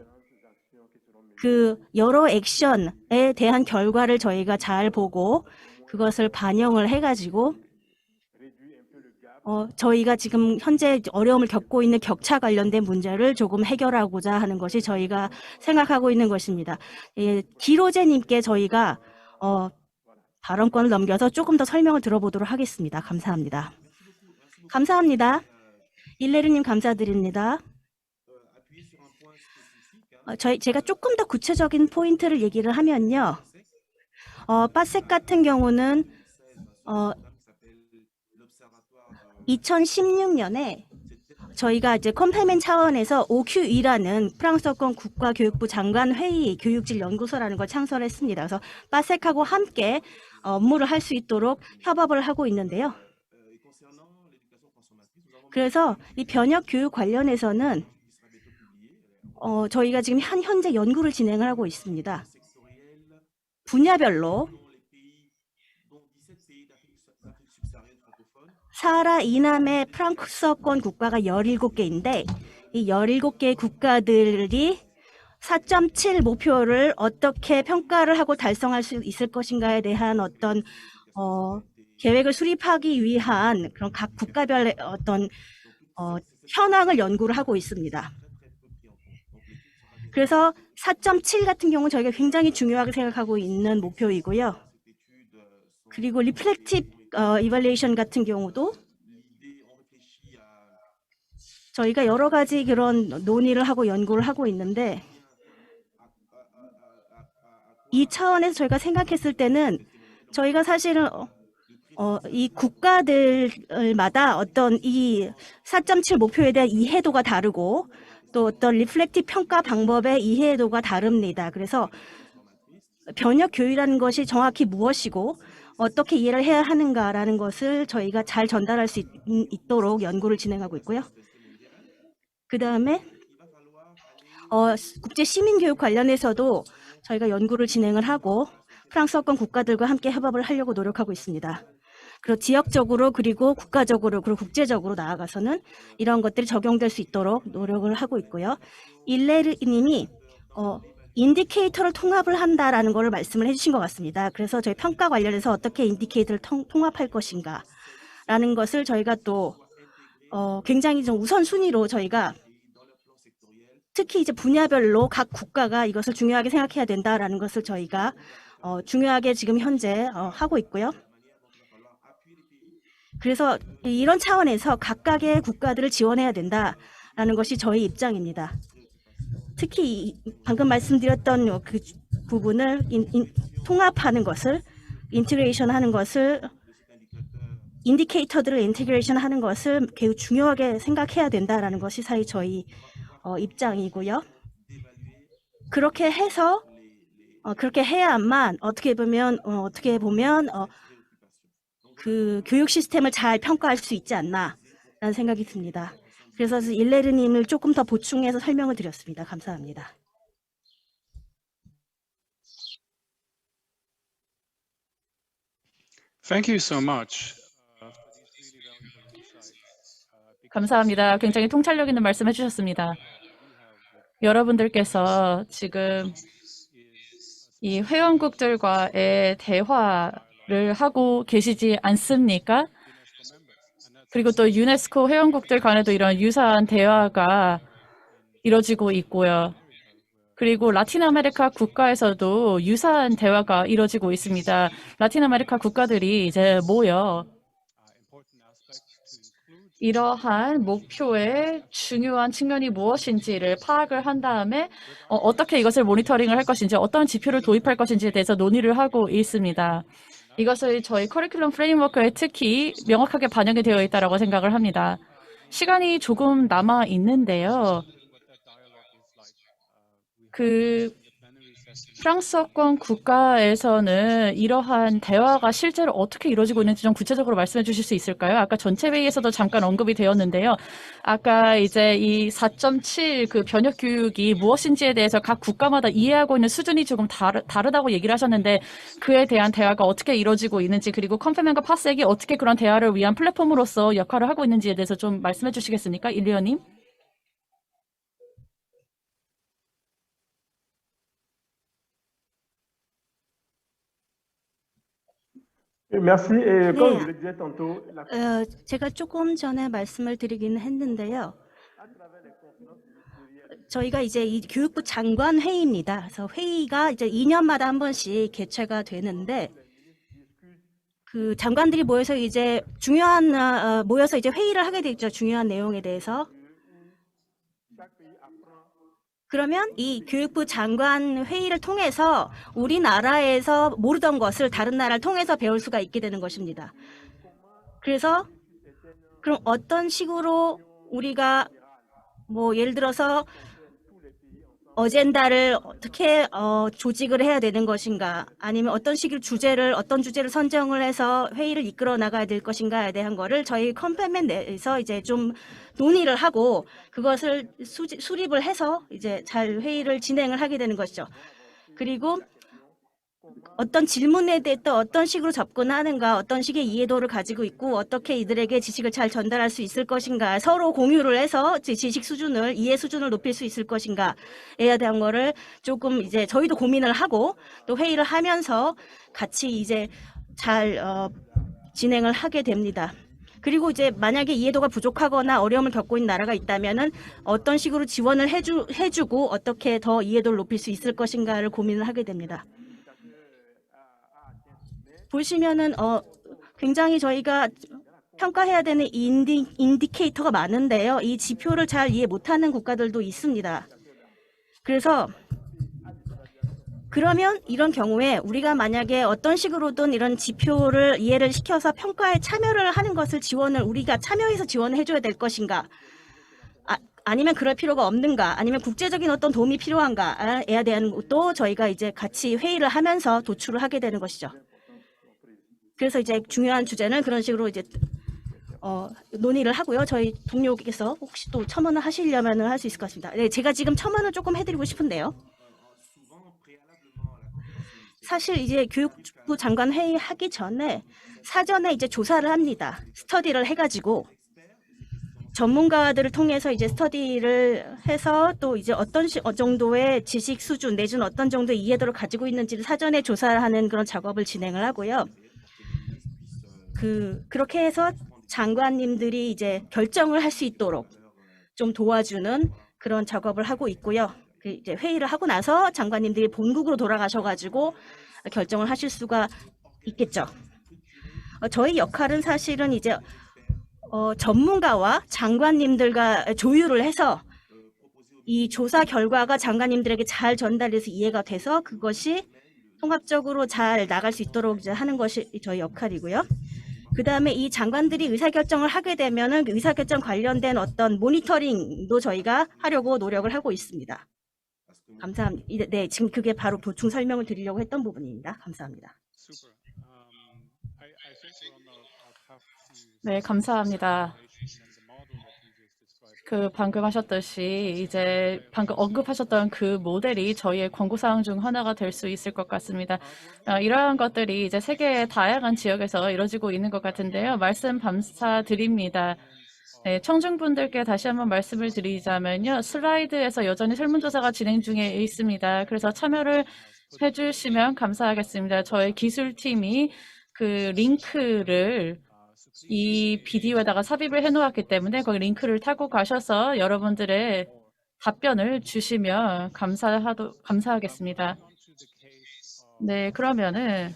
그 여러 액션에 대한 결과를 저희가 잘 보고 그것을 반영을 해가지고 저희가 지금 현재 어려움을 겪고 있는 격차 관련된 문제를 조금 해결하고자 하는 것이 저희가 생각하고 있는 것입니다. 예, 기로제님께 저희가 발언권을 넘겨서 조금 더 설명을 들어보도록 하겠습니다. 감사합니다. 감사합니다. 일레르님 감사드립니다. 제가 조금 더 구체적인 포인트를 얘기를 하면요. 빠섹 같은 경우는 2016년에 저희가 이제 컴패맨 차원에서 OQE라는 프랑스어권 국가교육부 장관회의 교육질 연구소라는 걸 창설했습니다. 그래서 빠섹하고 함께 업무를 할 수 있도록 협업을 하고 있는데요. 그래서 이 변혁 교육 관련해서는 저희가 지금 현재 연구를 진행을 하고 있습니다. 분야별로 사하라 이남의 프랑스어권 국가가 17개인데 이 17개의 국가들이 4.7 목표를 어떻게 평가를 하고 달성할 수 있을 것인가에 대한 어떤 계획을 수립하기 위한 그런 각 국가별의 어떤 현황을 연구를 하고 있습니다. 그래서 4.7 같은 경우는 저희가 굉장히 중요하게 생각하고 있는 목표이고요. 그리고 리플렉티브 이발리에이션 같은 경우도 저희가 여러 가지 그런 논의를 하고 연구를 하고 있는데 이 차원에서 저희가 생각했을 때는 저희가 사실은 이 국가들마다 어떤 이 4.7 목표에 대한 이해도가 다르고 또 어떤 리플렉티브 평가 방법의 이해도가 다릅니다. 그래서 변혁 교육이라는 것이 정확히 무엇이고 어떻게 이해를 해야 하는가라는 것을 저희가 잘 전달할 수 있도록 연구를 진행하고 있고요. 그 다음에 국제 시민교육 관련해서도 저희가 연구를 진행을 하고 프랑스어권 국가들과 함께 협업을 하려고 노력하고 있습니다. 그리고 지역적으로 그리고 국가적으로 그리고 국제적으로 나아가서는 이런 것들이 적용될 수 있도록 노력을 하고 있고요. 일레르님이 인디케이터를 통합을 한다라는 것을 말씀을 해주신 것 같습니다. 그래서 저희 평가 관련해서 어떻게 인디케이터를 통합할 것인가 라는 것을 저희가 또 굉장히 좀 우선순위로 저희가 특히 이제 분야별로 각 국가가 이것을 중요하게 생각해야 된다라는 것을 저희가 중요하게 지금 현재 하고 있고요. 그래서 이런 차원에서 각각의 국가들을 지원해야 된다라는 것이 저희 입장입니다. 특히 방금 말씀드렸던 그 부분을 통합하는 것을 인티그레이션 하는 것을 인디케이터들을 인티그레이션 하는 것을 매우 중요하게 생각해야 된다라는 것이 사실 저희 입장이고요. 그렇게 해서 그렇게 해야만 어떻게 보면 그 교육 시스템을 잘 평가할 수 있지 않나라는 생각이 듭니다. 그래서 일레르님을 조금 더 보충해서 설명을 드렸습니다. 감사합니다. Thank you so much. 감사합니다. 굉장히 통찰력 있는 말씀 해주셨습니다. 여러분들께서 지금 이 회원국들과의 대화를 하고 계시지 않습니까? 그리고 또 유네스코 회원국들 간에도 이런 유사한 대화가 이뤄지고 있고요. 그리고 라틴 아메리카 국가에서도 유사한 대화가 이뤄지고 있습니다. 라틴 아메리카 국가들이 이제 모여 이러한 목표의 중요한 측면이 무엇인지를 파악을 한 다음에 어떻게 이것을 모니터링을 할 것인지, 어떤 지표를 도입할 것인지에 대해서 논의를 하고 있습니다. 이것을 저희 커리큘럼 프레임워크에 특히 명확하게 반영이 되어 있다고 생각을 합니다. 시간이 조금 남아 있는데요. 프랑스어권 국가에서는 이러한 대화가 실제로 어떻게 이루어지고 있는지 좀 구체적으로 말씀해 주실 수 있을까요? 아까 전체 회의에서도 잠깐 언급이 되었는데요. 아까 이제 이 4.7 그 변혁 교육이 무엇인지에 대해서 각 국가마다 이해하고 있는 수준이 조금 다르다고 얘기를 하셨는데 그에 대한 대화가 어떻게 이루어지고 있는지 그리고 컨페멘과 파섹이 어떻게 그런 대화를 위한 플랫폼으로서 역할을 하고 있는지에 대해서 좀 말씀해 주시겠습니까? 일리언님? Merci. Et comme 네, je le disais tantôt, 제가 조금 전에 말씀을 드리긴 했는데요. 저희가 이제 이 교육부 장관 회의입니다. 그래서 회의가 이제 2년마다 한 번씩 개최가 되는데 그 장관들이 모여서 이제 모여서 이제 회의를 하게 되죠. 중요한 내용에 대해서. 그러면 이 교육부 장관 회의를 통해서 우리나라에서 모르던 것을 다른 나라를 통해서 배울 수가 있게 되는 것입니다. 그래서 그럼 어떤 식으로 우리가 뭐 예를 들어서 어젠다를 어떻게 조직을 해야 되는 것인가, 아니면 어떤 주제를 선정을 해서 회의를 이끌어 나가야 될 것인가에 대한 거를 저희 컨페멘 내에서 이제 좀 논의를 하고 그것을 수립을 해서 이제 잘 회의를 진행을 하게 되는 것이죠. 그리고 어떤 질문에 대해 또 어떤 식으로 접근하는가, 어떤 식의 이해도를 가지고 있고 어떻게 이들에게 지식을 잘 전달할 수 있을 것인가, 서로 공유를 해서 지식 수준을, 이해 수준을 높일 수 있을 것인가에 대한 거를 조금 이제 저희도 고민을 하고 또 회의를 하면서 같이 이제 잘 진행을 하게 됩니다. 그리고 이제 만약에 이해도가 부족하거나 어려움을 겪고 있는 나라가 있다면은 어떤 식으로 지원을 해주고 어떻게 더 이해도를 높일 수 있을 것인가를 고민을 하게 됩니다. 보시면은 굉장히 저희가 평가해야 되는 인디케이터가 많은데요. 이 지표를 잘 이해 못하는 국가들도 있습니다. 그래서 그러면 이런 경우에 우리가 만약에 어떤 식으로든 이런 지표를 이해를 시켜서 평가에 참여를 하는 것을 우리가 참여해서 지원을 해줘야 될 것인가, 아니면 그럴 필요가 없는가, 아니면 국제적인 어떤 도움이 필요한가에 대한 것도 저희가 이제 같이 회의를 하면서 도출을 하게 되는 것이죠. 그래서 이제 중요한 주제는 그런 식으로 이제 논의를 하고요. 저희 동료께서 혹시 또 첨언을 하시려면 할 수 있을 것 같습니다. 네, 제가 지금 첨언을 조금 해드리고 싶은데요. 사실 이제 교육부 장관 회의하기 전에 사전에 이제 조사를 합니다. 스터디를 해가지고 전문가들을 통해서 이제 스터디를 해서 또 이제 어떤 정도의 지식 수준 내지는 어떤 정도의 이해도를 가지고 있는지를 사전에 조사를 하는 그런 작업을 진행을 하고요. 그렇게 해서 장관님들이 이제 결정을 할 수 있도록 좀 도와주는 그런 작업을 하고 있고요. 이제 회의를 하고 나서 장관님들이 본국으로 돌아가셔가지고 결정을 하실 수가 있겠죠. 저희 역할은 사실은 이제 전문가와 장관님들과 조율을 해서 이 조사 결과가 장관님들에게 잘 전달돼서 이해가 돼서 그것이 통합적으로 잘 나갈 수 있도록 이제 하는 것이 저희 역할이고요. 그 다음에 이 장관들이 의사결정을 하게 되면은 그 의사결정 관련된 어떤 모니터링도 저희가 하려고 노력을 하고 있습니다. 감사합니다. 네, 지금 그게 바로 보충 설명을 드리려고 했던 부분입니다. 감사합니다. 네, 감사합니다. 방금 하셨듯이 이제 방금 언급하셨던 그 모델이 저희의 권고사항 중 하나가 될 수 있을 것 같습니다. 이러한 것들이 이제 세계의 다양한 지역에서 이루어지고 있는 것 같은데요. 말씀 감사드립니다. 네, 청중분들께 다시 한번 말씀을 드리자면요. 슬라이드에서 여전히 설문조사가 진행 중에 있습니다. 그래서 참여를 해주시면 감사하겠습니다. 저희 기술팀이 그 링크를 이 비디오에다가 삽입을 해놓았기 때문에 거기 링크를 타고 가셔서 여러분들의 답변을 주시면 감사하겠습니다. 네, 그러면은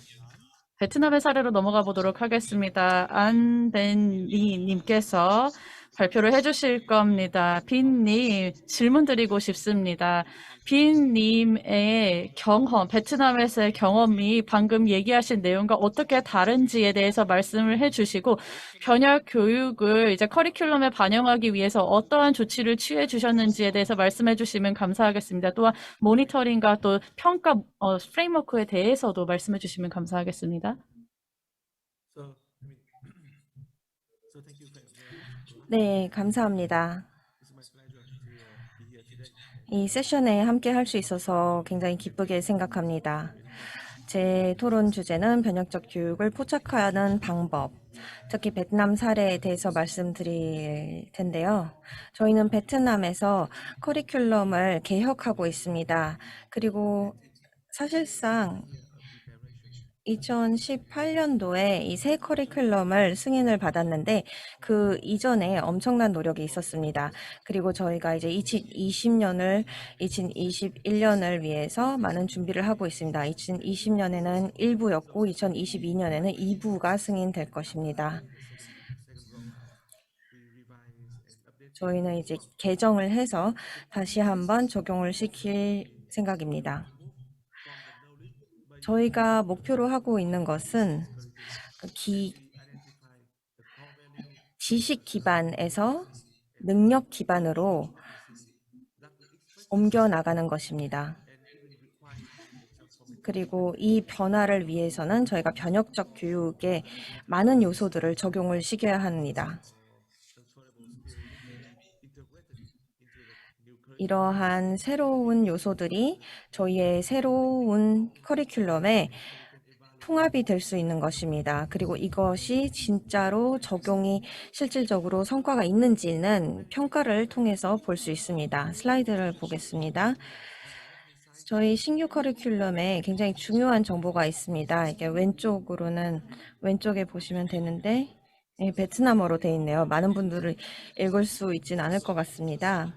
베트남의 사례로 넘어가 보도록 하겠습니다. 안벤리 님께서 발표를 해주실 겁니다. 빈님, 질문 드리고 싶습니다. 빈님의 경험, 베트남에서의 경험이 방금 얘기하신 내용과 어떻게 다른지에 대해서 말씀을 해주시고, 변혁 교육을 이제 커리큘럼에 반영하기 위해서 어떠한 조치를 취해 주셨는지에 대해서 말씀해 주시면 감사하겠습니다. 또한 모니터링과 또 평가 프레임워크에 대해서도 말씀해 주시면 감사하겠습니다. 네, 감사합니다. 이 세션에 함께 할 수 있어서 굉장히 기쁘게 생각합니다. 제 토론 주제는 변혁적 교육을 포착하는 방법, 특히 베트남 사례에 대해서 말씀드릴 텐데요. 저희는 베트남에서 커리큘럼을 개혁하고 있습니다. 그리고 사실상 2018년도에 이 새 커리큘럼을 승인을 받았는데 그 이전에 엄청난 노력이 있었습니다. 그리고 저희가 이제 2021년을 위해서 많은 준비를 하고 있습니다. 2020년에는 1부였고 2022년에는 2부가 승인될 것입니다. 저희는 이제 개정을 해서 다시 한번 적용을 시킬 생각입니다. 저희가 목표로 하고 있는 것은 지식 기반에서 능력 기반으로 옮겨 나가는 것입니다. 그리고 이 변화를 위해서는 저희가 변혁적 교육에 많은 요소들을 적용을 시켜야 합니다. 이러한 새로운 요소들이 저희의 새로운 커리큘럼에 통합이 될 수 있는 것입니다. 그리고 이것이 진짜로 적용이 실질적으로 성과가 있는지는 평가를 통해서 볼 수 있습니다. 슬라이드를 보겠습니다. 저희 신규 커리큘럼에 굉장히 중요한 정보가 있습니다. 이게 왼쪽에 보시면 되는데 베트남어로 되어 있네요. 많은 분들이 읽을 수 있진 않을 것 같습니다.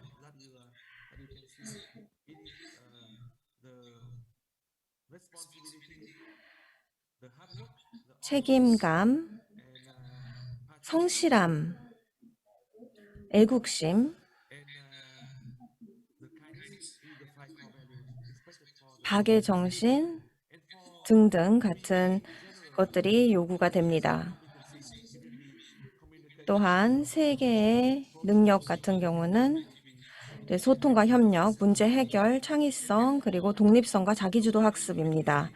책임감, 성실함, 애국심, 박의 정신 등등 같은 것들이 요구가 됩니다. 또한 세 개의 능력 같은 경우는 소통과 협력, 문제 해결, 창의성, 그리고 독립성과 자기주도 학습입니다.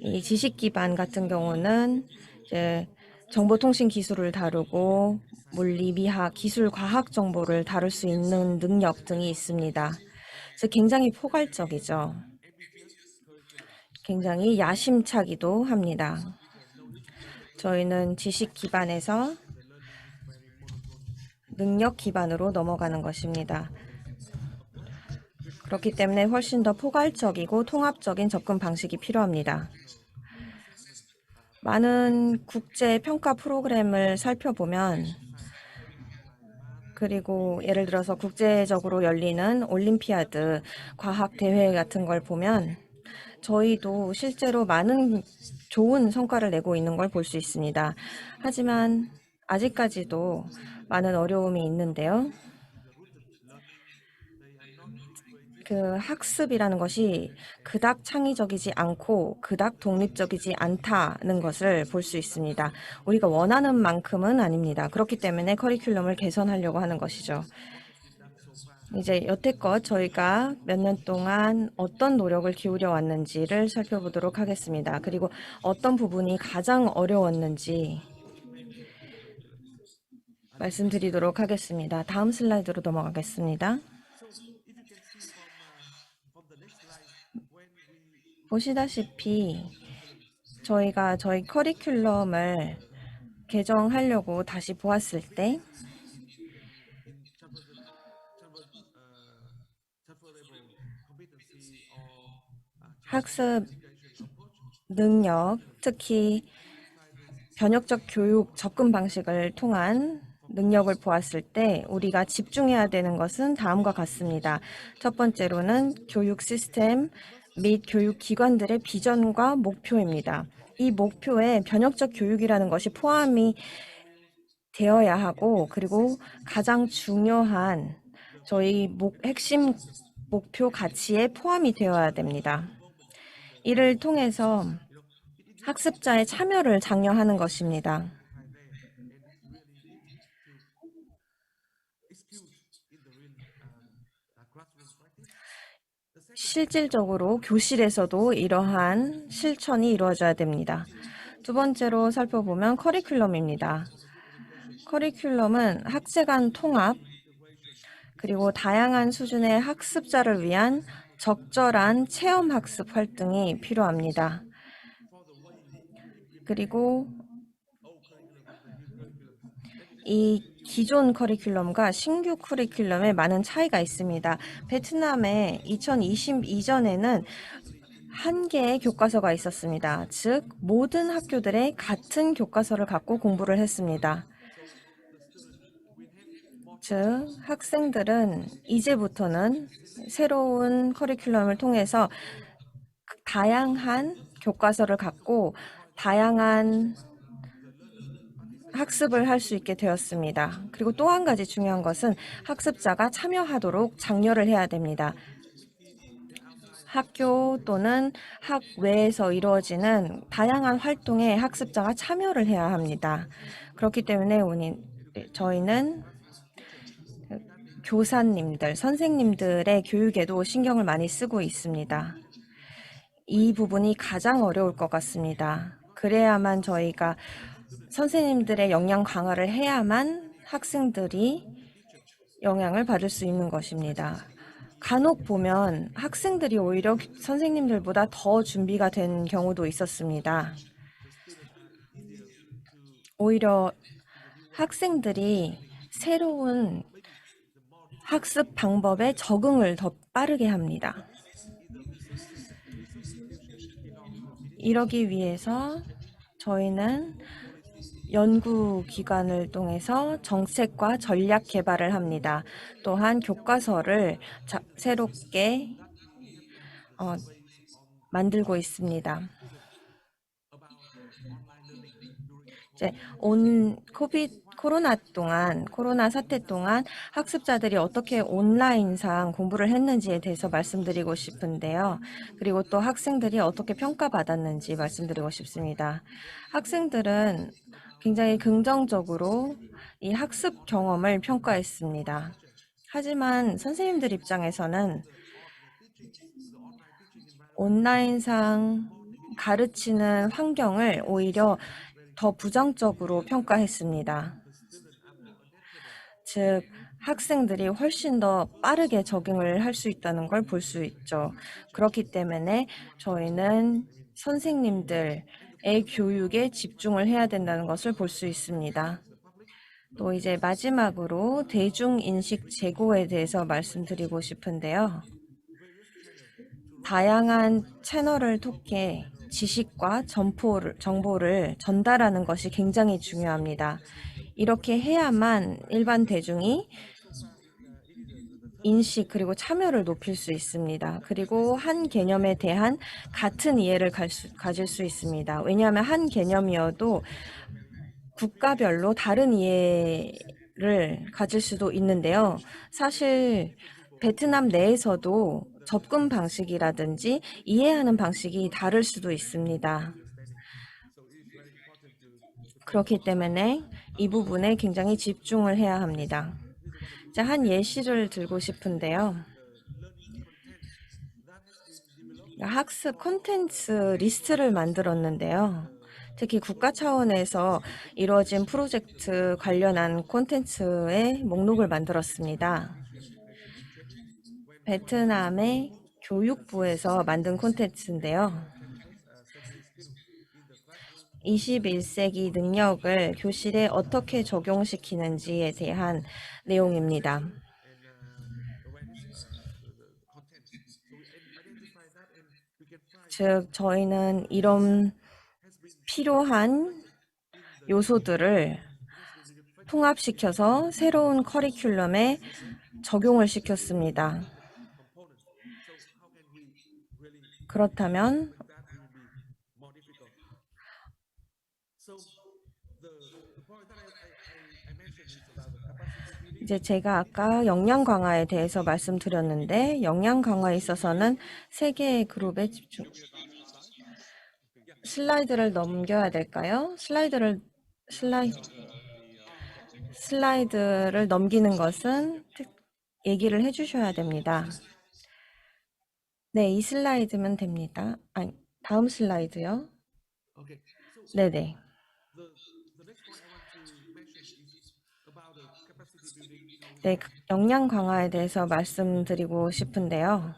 이 지식 기반 같은 경우는 이제 정보통신 기술을 다루고 물리, 미학, 기술, 과학 정보를 다룰 수 있는 능력 등이 있습니다. 그래서 굉장히 포괄적이죠. 굉장히 야심차기도 합니다. 저희는 지식 기반에서 능력 기반으로 넘어가는 것입니다. 그렇기 때문에 훨씬 더 포괄적이고 통합적인 접근 방식이 필요합니다. 많은 국제 평가 프로그램을 살펴보면 그리고 예를 들어서 국제적으로 열리는 올림피아드, 과학 대회 같은 걸 보면 저희도 실제로 많은 좋은 성과를 내고 있는 걸 볼 수 있습니다. 하지만 아직까지도 많은 어려움이 있는데요. 그 학습이라는 것이 그닥 창의적이지 않고 그닥 독립적이지 않다는 것을 볼 수 있습니다. 우리가 원하는 만큼은 아닙니다. 그렇기 때문에 커리큘럼을 개선하려고 하는 것이죠. 이제 여태껏 저희가 몇 년 동안 어떤 노력을 기울여 왔는지를 살펴보도록 하겠습니다. 그리고 어떤 부분이 가장 어려웠는지 말씀드리도록 하겠습니다. 다음 슬라이드로 넘어가겠습니다. 보시다시피 저희가 저희 커리큘럼을 개정하려고 다시 보았을 때 학습 능력, 특히 변혁적 교육 접근 방식을 통한 능력을 보았을 때 우리가 집중해야 되는 것은 다음과 같습니다. 첫 번째로는 교육 시스템 및 교육 기관들의 비전과 목표입니다. 이 목표에 변혁적 교육이라는 것이 포함이 되어야 하고, 그리고 가장 중요한 저희 핵심 목표 가치에 포함이 되어야 됩니다. 이를 통해서 학습자의 참여를 장려하는 것입니다. 실질적으로 교실에서도 이러한 실천이 이루어져야 됩니다. 두 번째로 살펴보면 커리큘럼입니다. 커리큘럼은 학제 간 통합, 그리고 다양한 수준의 학습자를 위한 적절한 체험 학습 활동이 필요합니다. 그리고 이 기존 커리큘럼과 신규 커리큘럼에 많은 차이가 있습니다. 베트남에 2022년에는 한 개의 교과서가 있었습니다. 즉, 모든 학교들의 같은 교과서를 갖고 공부를 했습니다. 즉, 학생들은 이제부터는 새로운 커리큘럼을 통해서 다양한 교과서를 갖고 다양한 학습을 할 수 있게 되었습니다. 그리고 또 한 가지 중요한 것은 학습자가 참여하도록 장려를 해야 됩니다. 학교 또는 학외에서 이루어지는 다양한 활동에 학습자가 참여를 해야 합니다. 그렇기 때문에 저희는 교사님들, 선생님들의 교육에도 신경을 많이 쓰고 있습니다. 이 부분이 가장 어려울 것 같습니다. 그래야만 저희가 선생님들의 역량 강화를 해야만 학생들이 영향을 받을 수 있는 것입니다. 간혹 보면 학생들이 오히려 선생님들보다 더 준비가 된 경우도 있었습니다. 오히려 학생들이 새로운 학습 방법에 적응을 더 빠르게 합니다. 이러기 위해서 저희는 연구기관을 통해서 정책과 전략 개발을 합니다. 또한 교과서를 새롭게 만들고 있습니다. 이제 코로나 사태 동안 학습자들이 어떻게 온라인상 공부를 했는지에 대해서 말씀드리고 싶은데요. 그리고 또 학생들이 어떻게 평가받았는지 말씀드리고 싶습니다. 학생들은 굉장히 긍정적으로 이 학습 경험을 평가했습니다. 하지만 선생님들 입장에서는 온라인상 가르치는 환경을 오히려 더 부정적으로 평가했습니다. 즉, 학생들이 훨씬 더 빠르게 적응을 할 수 있다는 걸 볼 수 있죠. 그렇기 때문에 저희는 선생님들의 교육에 집중을 해야 된다는 것을 볼 수 있습니다. 또 이제 마지막으로 대중인식 제고에 대해서 말씀드리고 싶은데요. 다양한 채널을 통해 지식과 정보를 전달하는 것이 굉장히 중요합니다. 이렇게 해야만 일반 대중이 인식 그리고 참여를 높일 수 있습니다. 그리고 한 개념에 대한 같은 이해를 가질 수 있습니다. 왜냐하면 한 개념이어도 국가별로 다른 이해를 가질 수도 있는데요. 사실 베트남 내에서도 접근 방식이라든지 이해하는 방식이 다를 수도 있습니다. 그렇기 때문에 이 부분에 굉장히 집중을 해야 합니다. 자, 한 예시를 들고 싶은데요. 학습 콘텐츠 리스트를 만들었는데요. 특히 국가 차원에서 이루어진 프로젝트 관련한 콘텐츠의 목록을 만들었습니다. 베트남의 교육부에서 만든 콘텐츠인데요. 21세기 능력을 교실에 어떻게 적용시키는지에 대한 내용입니다. 즉, 저희는 이런 필요한 요소들을 통합시켜서 새로운 커리큘럼에 적용을 시켰습니다. 그렇다면 이제 제가 아까 역량 강화에 대해서 말씀드렸는데 역량 강화에 있어서는 세 개의 그룹에 집중. 슬라이드를 넘겨야 될까요? 슬라이드를 넘기는 것은 얘기를 해주셔야 됩니다. 네, 이 슬라이드면 됩니다. 아니, 다음 슬라이드요. 네네. 네, 역량 강화에 대해서 말씀드리고 싶은데요.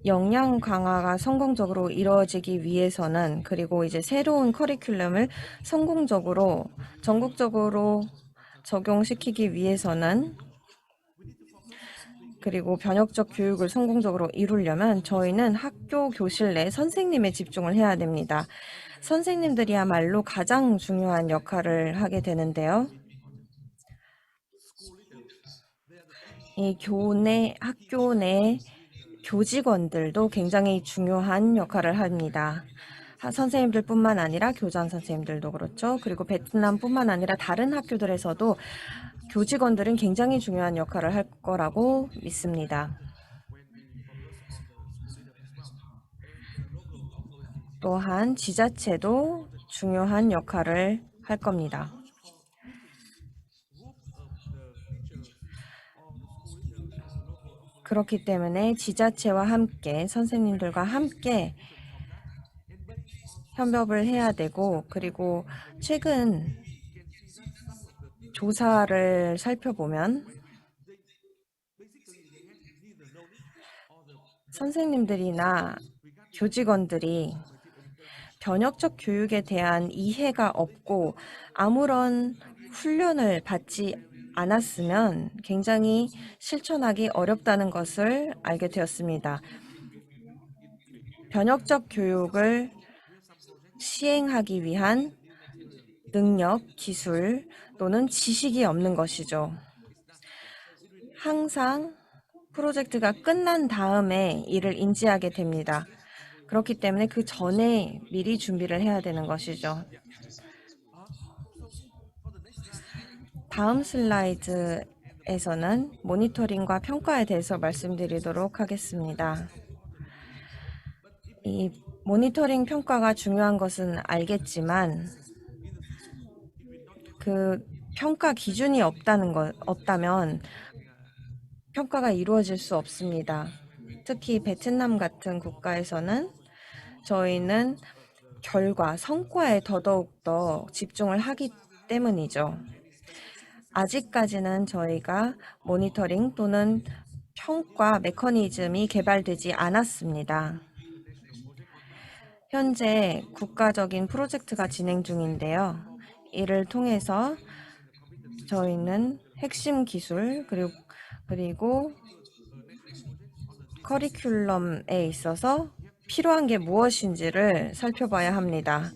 역량 강화가 성공적으로 이루어지기 위해서는 그리고 이제 새로운 커리큘럼을 성공적으로 전국적으로 적용시키기 위해서는 그리고 변혁적 교육을 성공적으로 이루려면 저희는 학교 교실 내 선생님에 집중을 해야 됩니다. 선생님들이야말로 가장 중요한 역할을 하게 되는데요. 이 학교 내 교직원들도 굉장히 중요한 역할을 합니다. 선생님들뿐만 아니라 교장 선생님들도 그렇죠. 그리고 베트남뿐만 아니라 다른 학교들에서도 교직원들은 굉장히 중요한 역할을 할 거라고 믿습니다. 또한 지자체도 중요한 역할을 할 겁니다. 그렇기 때문에 지자체와 함께 선생님들과 함께 협업을 해야 되고 그리고 최근 조사를 살펴보면 선생님들이나 교직원들이 변혁적 교육에 대한 이해가 없고 아무런 훈련을 받지 않았으면 굉장히 실천하기 어렵다는 것을 알게 되었습니다. 변혁적 교육을 시행하기 위한 능력, 기술 또는 지식이 없는 것이죠. 항상 프로젝트가 끝난 다음에 이를 인지하게 됩니다. 그렇기 때문에 그 전에 미리 준비를 해야 되는 것이죠. 다음 슬라이드에서는 모니터링과 평가에 대해서 말씀드리도록 하겠습니다. 이 모니터링 평가가 중요한 것은 알겠지만 그 평가 기준이 없다면 평가가 이루어질 수 없습니다. 특히 베트남 같은 국가에서는 저희는 결과, 성과에 더더욱 집중을 하기 때문이죠. 아직까지는 저희가 모니터링 또는 평가 메커니즘이 개발되지 않았습니다. 현재 국가적인 프로젝트가 진행 중인데요. 이를 통해서 저희는 핵심 기술 그리고 커리큘럼에 있어서 필요한 게 무엇인지를 살펴봐야 합니다.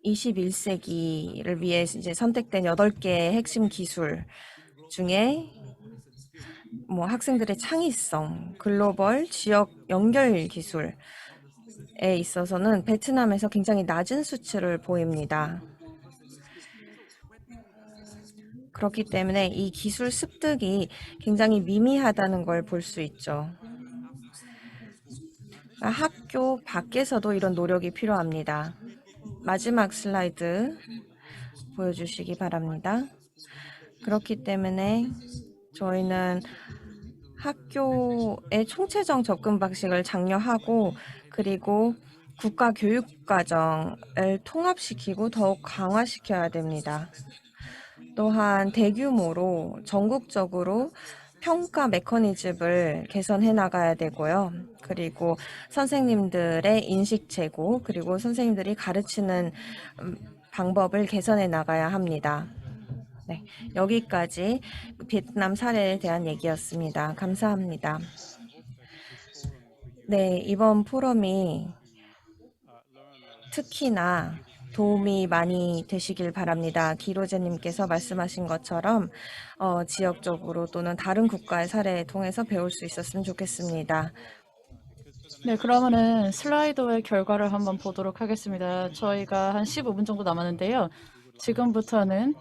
21세기를 위해 이제 선택된 8개의 핵심 기술 중에 학생들의 창의성, 글로벌 지역 연결 기술에 있어서는 베트남에서 굉장히 낮은 수치를 보입니다. 그렇기 때문에 이 기술 습득이 굉장히 미미하다는 걸 볼 수 있죠. 학교 밖에서도 이런 노력이 필요합니다. 마지막 슬라이드 보여주시기 바랍니다. 그렇기 때문에 저희는 학교의 총체적 접근 방식을 장려하고 그리고 국가 교육과정을 통합시키고 더욱 강화시켜야 됩니다. 또한 대규모로 전국적으로 평가 메커니즘을 개선해 나가야 되고요. 그리고 선생님들의 인식 제고 그리고 선생님들이 가르치는 방법을 개선해 나가야 합니다. 네, 여기까지 베트남 사례에 대한 얘기였습니다. 감사합니다. 네, 이번 포럼이 특히나 도움이 많이 되시길 바랍니다. 기로제님께서 말씀하신 것처럼 지역적으로 또는 다른 국가의 사례를 통해서 배울 수 있었으면 좋겠습니다. 네, 그러면은 슬라이드의 결과를 한번 보도록 하겠습니다. 저희가 한 15분 정도 남았는데요. 지금부터는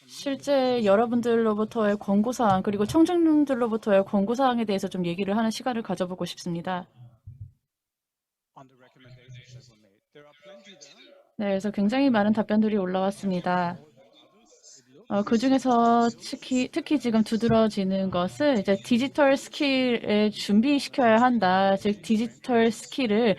실제 여러분들로부터의 권고사항 그리고 청중들로부터의 권고사항에 대해서 좀 얘기를 하는 시간을 가져보고 싶습니다. 네, 그래서 굉장히 많은 답변들이 올라왔습니다. 그중에서 특히 지금 두드러지는 것은 이제 디지털 스킬에 준비시켜야 한다. 즉 디지털 스킬을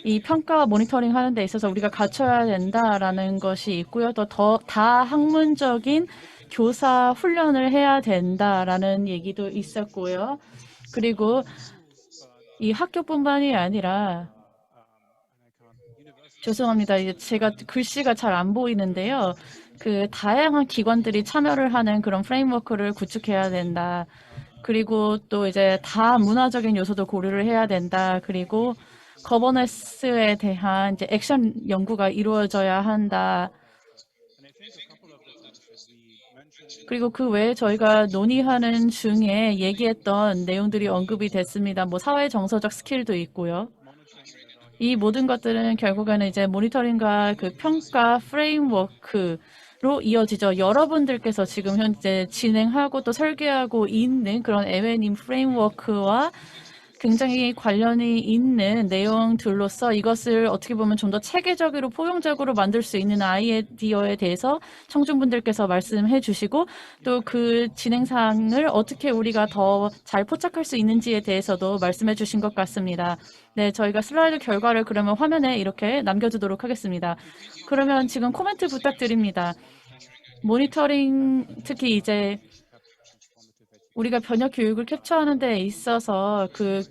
이 평가와 모니터링 하는 데 있어서 우리가 갖춰야 된다라는 것이 있고요. 또 더 다학문적인 교사 훈련을 해야 된다라는 얘기도 있었고요. 그리고 이 학교뿐만이 아니라 죄송합니다. 이제 제가 글씨가 잘 안 보이는데요. 그 다양한 기관들이 참여를 하는 그런 프레임워크를 구축해야 된다. 그리고 또 이제 다문화적인 요소도 고려를 해야 된다. 그리고 거버넌스에 대한 이제 액션 연구가 이루어져야 한다. 그리고 그 외에 저희가 논의하는 중에 얘기했던 내용들이 언급이 됐습니다. 뭐 사회 정서적 스킬도 있고요. 이 모든 것들은 결국에는 이제 모니터링과 그 평가 프레임워크로 이어지죠. 여러분들께서 지금 현재 진행하고 또 설계하고 있는 그런 에웨님 프레임워크와 굉장히 관련이 있는 내용들로서 이것을 어떻게 보면 좀 더 체계적으로 포용적으로 만들 수 있는 아이디어에 대해서 청중분들께서 말씀해 주시고 또 그 진행사항을 어떻게 우리가 더 잘 포착할 수 있는지에 대해서도 말씀해 주신 것 같습니다. 네, 저희가 슬라이드 결과를 그러면 화면에 이렇게 남겨두도록 하겠습니다. 그러면 지금 코멘트 부탁드립니다. 모니터링 특히 이제 우리가 변혁 교육을 캡처하는 데 있어서 그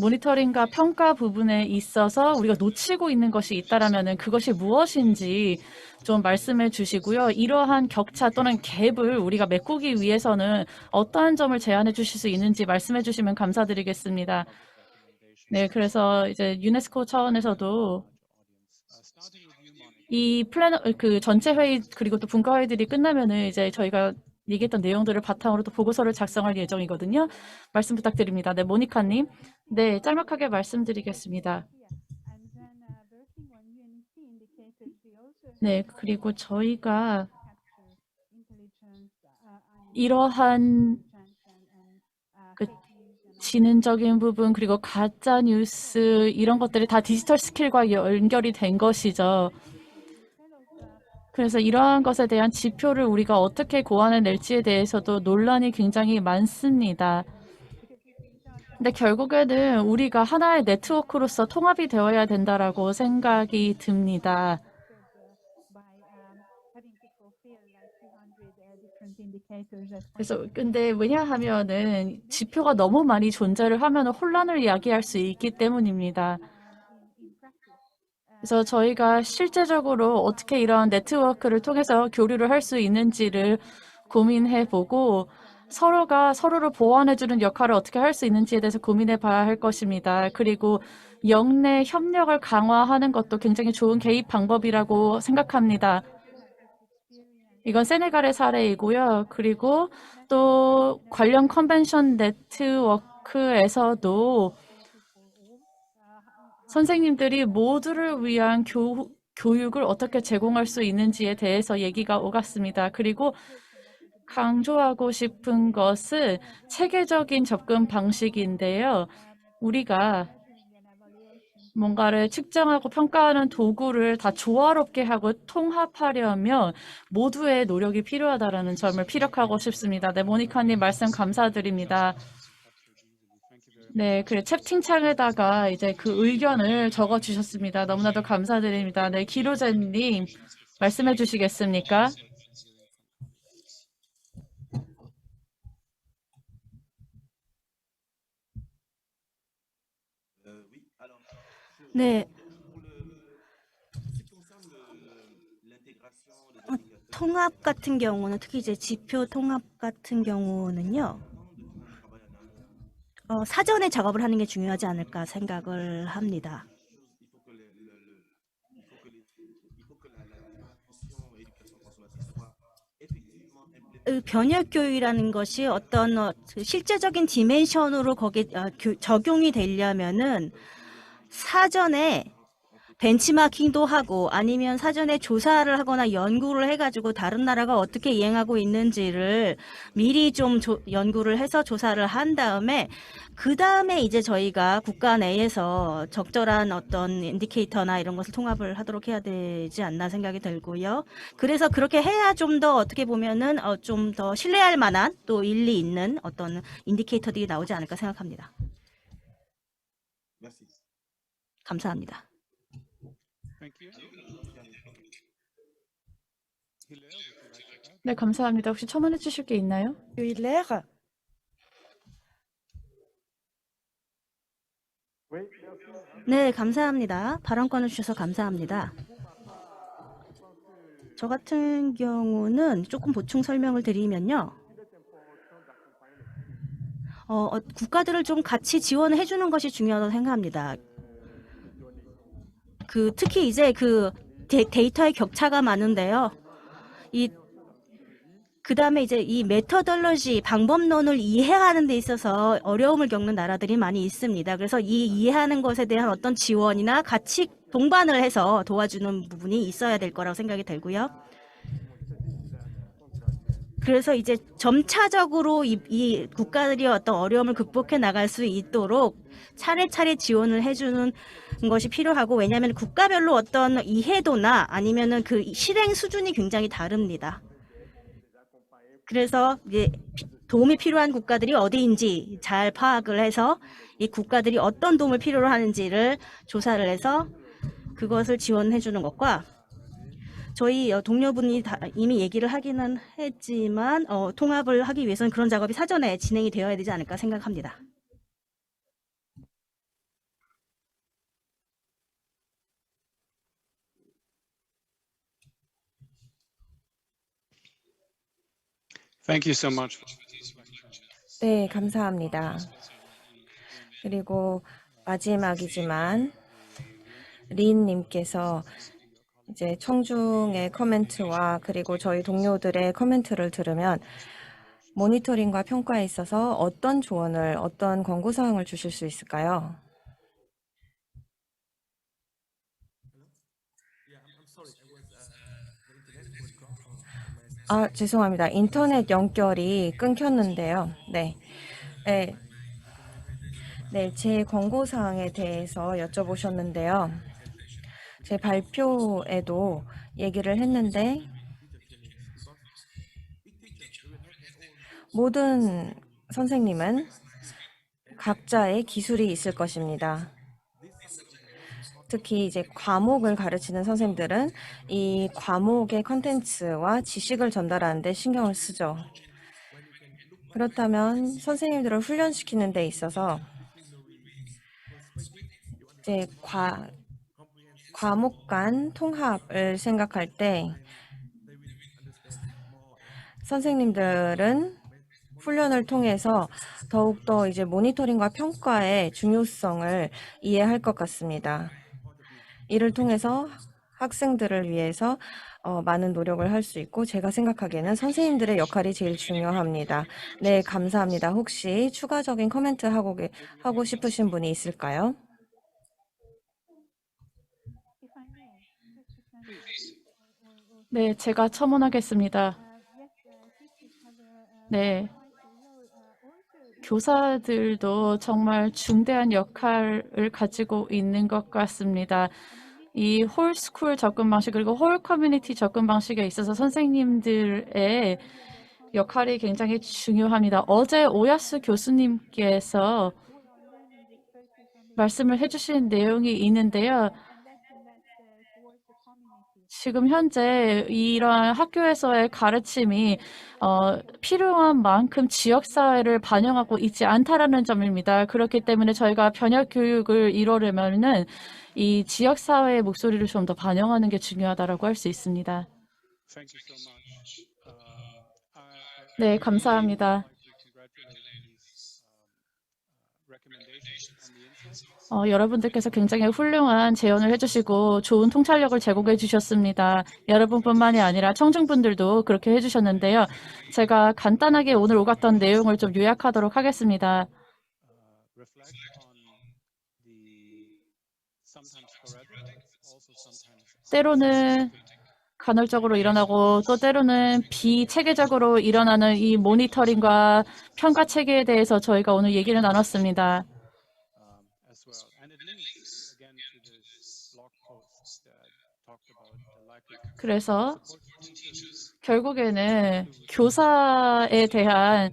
모니터링과 평가 부분에 있어서 우리가 놓치고 있는 것이 있다라면은 그것이 무엇인지 좀 말씀해 주시고요. 이러한 격차 또는 갭을 우리가 메꾸기 위해서는 어떠한 점을 제안해 주실 수 있는지 말씀해 주시면 감사드리겠습니다. 네, 그래서 이제 유네스코 차원에서도 이 그 전체 회의 그리고 또 분과 회의들이 끝나면은 이제 저희가 얘기했던 내용들을 바탕으로 또 보고서를 작성할 예정이거든요. 말씀 부탁드립니다. 네, 모니카님. 네, 짤막하게 말씀드리겠습니다. 네, 그리고 저희가 이러한 그 지능적인 부분 그리고 가짜 뉴스 이런 것들이 다 디지털 스킬과 연결이 된 것이죠. 그래서 이러한 것에 대한 지표를 우리가 어떻게 고안해 낼지에 대해서도 논란이 굉장히 많습니다. 근데 결국에는 우리가 하나의 네트워크로서 통합이 되어야 된다라고 생각이 듭니다. 그래서 근데 왜냐하면은 지표가 너무 많이 존재를 하면 혼란을 야기할 수 있기 때문입니다. 그래서 저희가 실제적으로 어떻게 이런 네트워크를 통해서 교류를 할 수 있는지를 고민해보고 서로가 서로를 보완해주는 역할을 어떻게 할 수 있는지에 대해서 고민해봐야 할 것입니다. 그리고 영내 협력을 강화하는 것도 굉장히 좋은 개입 방법이라고 생각합니다. 이건 세네갈의 사례이고요. 그리고 또 관련 컨벤션 네트워크에서도 선생님들이 모두를 위한 교육을 어떻게 제공할 수 있는지에 대해서 얘기가 오갔습니다. 그리고 강조하고 싶은 것은 체계적인 접근 방식인데요. 우리가 뭔가를 측정하고 평가하는 도구를 다 조화롭게 하고 통합하려면 모두의 노력이 필요하다는 점을 피력하고 싶습니다. 네, 모니카님 말씀 감사드립니다. 네, 그 채팅창에다가 이제 그 의견을 적어주셨습니다. 너무나도 감사드립니다. 네, 기로제님 말씀해 주시겠습니까? 네. 통합 같은 경우는 특히 이제 지표 통합 같은 경우는요. 사전에 작업을 하는 게 중요하지 않을까 생각을 합니다. 변혁 교육이라는 것이 어떤 실제적인 디멘션으로 거기에 적용이 되려면은 사전에 벤치마킹도 하고 아니면 사전에 조사를 하거나 연구를 해가지고 다른 나라가 어떻게 이행하고 있는지를 미리 좀 연구를 해서 조사를 한 다음에 그 다음에 이제 저희가 국가 내에서 적절한 어떤 인디케이터나 이런 것을 통합을 하도록 해야 되지 않나 생각이 들고요. 그래서 그렇게 해야 좀 더 어떻게 보면은 좀 더 신뢰할 만한 또 일리 있는 어떤 인디케이터들이 나오지 않을까 생각합니다. 감사합니다. Thank you. 네, 감사합니다. 혹시 첨언해 주실 게 있나요? 윌레르. Oui, merci. 네, 감사합니다. 발언권을 주셔서 감사합니다. 저 같은 경우는 조금 보충 설명을 드리면요. 국가들을 좀 같이 지원을 해주는 것이 중요하다고 생각합니다. 특히 이제 데이터의 격차가 많은데요. 그다음에 이제 이 메터덜러지 방법론을 이해하는 데 있어서 어려움을 겪는 나라들이 많이 있습니다. 그래서 이 이해하는 것에 대한 어떤 지원이나 같이 동반을 해서 도와주는 부분이 있어야 될 거라고 생각이 들고요. 그래서 이제 점차적으로 이 국가들이 어떤 어려움을 극복해 나갈 수 있도록 차례차례 지원을 해주는 것이 필요하고, 왜냐하면 국가별로 어떤 이해도나 아니면은 그 실행 수준이 굉장히 다릅니다. 그래서 이제 도움이 필요한 국가들이 어디인지 잘 파악을 해서 이 국가들이 어떤 도움을 필요로 하는지를 조사를 해서 그것을 지원해 주는 것과, 저희 동료분이 이미 얘기를 하기는 했지만 통합을 하기 위해서는 그런 작업이 사전에 진행이 되어야 되지 않을까 생각합니다. Thank you so much. 네, 감사합니다. 그리고 마지막이지만 린님께서 이제 청중의 코멘트와 그리고 저희 동료들의 코멘트를 들으면 모니터링과 평가에 있어서 어떤 조언을, 어떤 권고사항을 주실 수 있을까요? 죄송합니다. 인터넷 연결이 끊겼는데요. 네. 네, 제 권고사항에 대해서 여쭤보셨는데요. 제 발표에도 얘기를 했는데 모든 선생님은 각자의 기술이 있을 것입니다. 특히 이제 과목을 가르치는 선생님들은 이 과목의 컨텐츠와 지식을 전달하는 데 신경을 쓰죠. 그렇다면 선생님들을 훈련시키는 데 있어서 이제 과목 간 통합을 생각할 때 선생님들은 훈련을 통해서 더욱더 이제 모니터링과 평가의 중요성을 이해할 것 같습니다. 이를 통해서 학생들을 위해서 많은 노력을 할 수 있고, 제가 생각하기에는 선생님들의 역할이 제일 중요합니다. 네, 감사합니다. 혹시 추가적인 코멘트 하고 싶으신 분이 있을까요? 네, 제가 첨언하겠습니다. 네. 교사들도 정말 중대한 역할을 가지고 있는 것 같습니다. 이 홀스쿨 접근 방식 그리고 홀 커뮤니티 접근 방식에 있어서 선생님들의 역할이 굉장히 중요합니다. 어제 오야스 교수님께서 말씀을 해주신 내용이 있는데요. 지금 현재 이러한 학교에서의 가르침이 필요한 만큼 지역사회를 반영하고 있지 않다라는 점입니다. 그렇기 때문에 저희가 변혁 교육을 이루려면은 이 지역사회의 목소리를 좀 더 반영하는 게 중요하다라고 할 수 있습니다. Thank you so much. 네, 감사합니다. recommendations and the insights. 여러분들께서 굉장히 훌륭한 제언을 해주시고 좋은 통찰력을 제공해 주셨습니다. 여러분뿐만이 아니라 청중분들도 그렇게 해주셨는데요. 제가 간단하게 오늘 오갔던 내용을 좀 요약하도록 하겠습니다. reflect on the sometimes sporadic, also sometimes 때로는 간헐적으로 일어나고 또 때로는 비체계적으로 일어나는 이 모니터링과 평가 체계에 대해서 저희가 오늘 얘기를 나눴습니다. as well. And it links again to this blog post that talked about the likely 그래서 support for teachers 결국에는 교사에 대한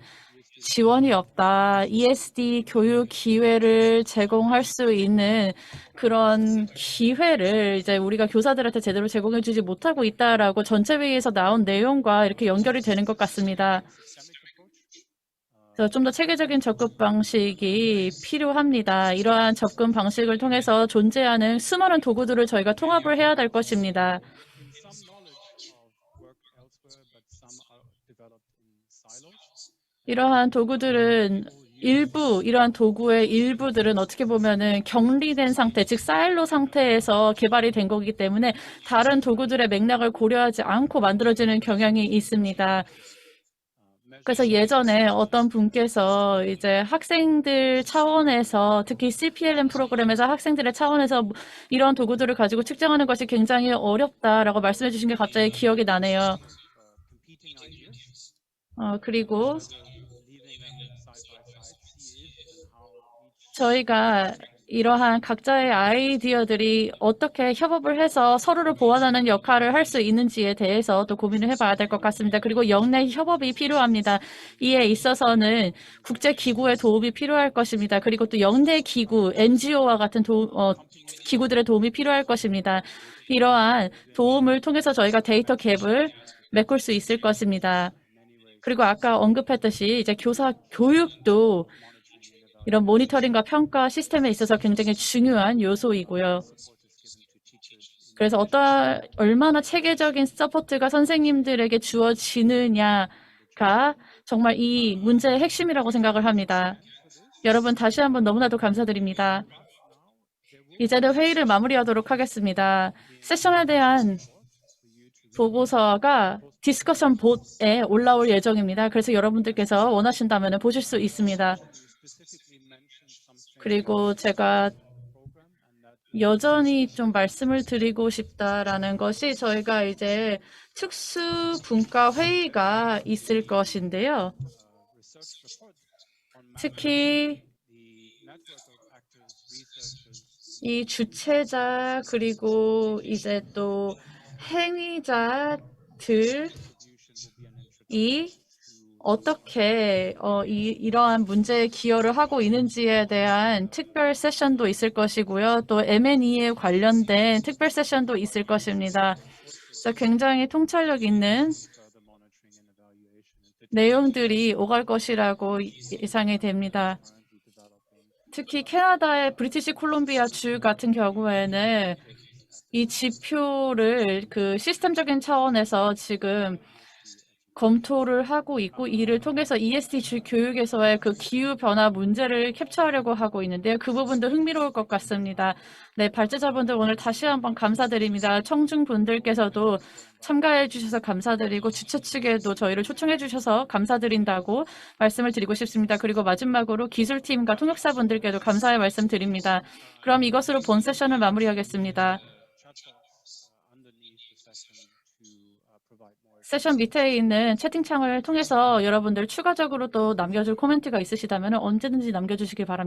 지원이 없다. ESD 교육 기회를 제공할 수 있는 그런 기회를 이제 우리가 교사들한테 제대로 제공해주지 못하고 있다라고 전체 회의에서 나온 내용과 이렇게 연결이 되는 것 같습니다. 그래서 좀 더 체계적인 접근 방식이 필요합니다. 이러한 접근 방식을 통해서 존재하는 수많은 도구들을 저희가 통합을 해야 될 것입니다. in some knowledge of work elsewhere, but some are developed in silos. 이러한 도구들은 이러한 도구의 일부들은 어떻게 보면은 격리된 상태, 즉 사일로 상태에서 개발이 된 거기 때문에 다른 도구들의 맥락을 고려하지 않고 만들어지는 경향이 있습니다. 그래서 예전에 어떤 분께서 이제 학생들 차원에서 특히 CPLM 프로그램에서 학생들의 차원에서 이런 도구들을 가지고 측정하는 것이 굉장히 어렵다라고 말씀해 주신 게 갑자기 기억이 나네요. Competing ideas, 그리고 leaving them side by side, see if and how each 저희가 이러한 각자의 아이디어들이 어떻게 협업을 해서 서로를 보완하는 역할을 할 수 있는지에 대해서 또 고민을 해봐야 될 것 같습니다. 그리고 영내 협업이 필요합니다. 이에 있어서는 국제기구의 도움이 필요할 것입니다. 그리고 또 영내 기구, NGO와 같은 기구들의 도움이 필요할 것입니다. 이러한 도움을 통해서 저희가 데이터 갭을 메꿀 수 있을 것입니다. 그리고 아까 언급했듯이 이제 교사 교육도 이런 모니터링과 평가 시스템에 있어서 굉장히 중요한 요소이고요. 그래서 얼마나 체계적인 서포트가 선생님들에게 주어지느냐가 정말 이 문제의 핵심이라고 생각을 합니다. 여러분 다시 한번 너무나도 감사드립니다. 이제는 회의를 마무리하도록 하겠습니다. 세션에 대한 보고서가 디스커션 봇에 올라올 예정입니다. 그래서 여러분들께서 원하신다면 보실 수 있습니다. 그리고 제가 여전히 좀 말씀을 드리고 싶다라는 것이 저희가 이제 특수 분과 회의가 있을 것인데요. 특히 이 주체자 그리고 이제 또 행위자들이 어떻게 이러한 문제에 기여를 하고 있는지에 대한 특별 세션도 있을 것이고요. 또 M&E에 관련된 특별 세션도 있을 것입니다. 그래서 굉장히 통찰력 있는 내용들이 오갈 것이라고 예상이 됩니다. 특히 캐나다의 브리티시 콜롬비아 주 같은 경우에는 이 지표를 그 시스템적인 차원에서 지금 검토를 하고 있고 이를 통해서 ESD 주 교육에서의 그 기후 변화 문제를 캡처하려고 하고 있는데요. 그 부분도 흥미로울 것 같습니다. 네, 발제자분들 오늘 다시 한번 감사드립니다. 청중분들께서도 참가해 주셔서 감사드리고 주최 측에도 저희를 초청해 주셔서 감사드린다고 말씀을 드리고 싶습니다. 그리고 마지막으로 기술팀과 통역사분들께도 감사의 말씀 드립니다. 그럼 이것으로 본 세션을 마무리하겠습니다. 세션 밑에 있는 채팅창을 통해서 여러분들 추가적으로 또 남겨줄 코멘트가 있으시다면 언제든지 남겨주시기 바랍니다.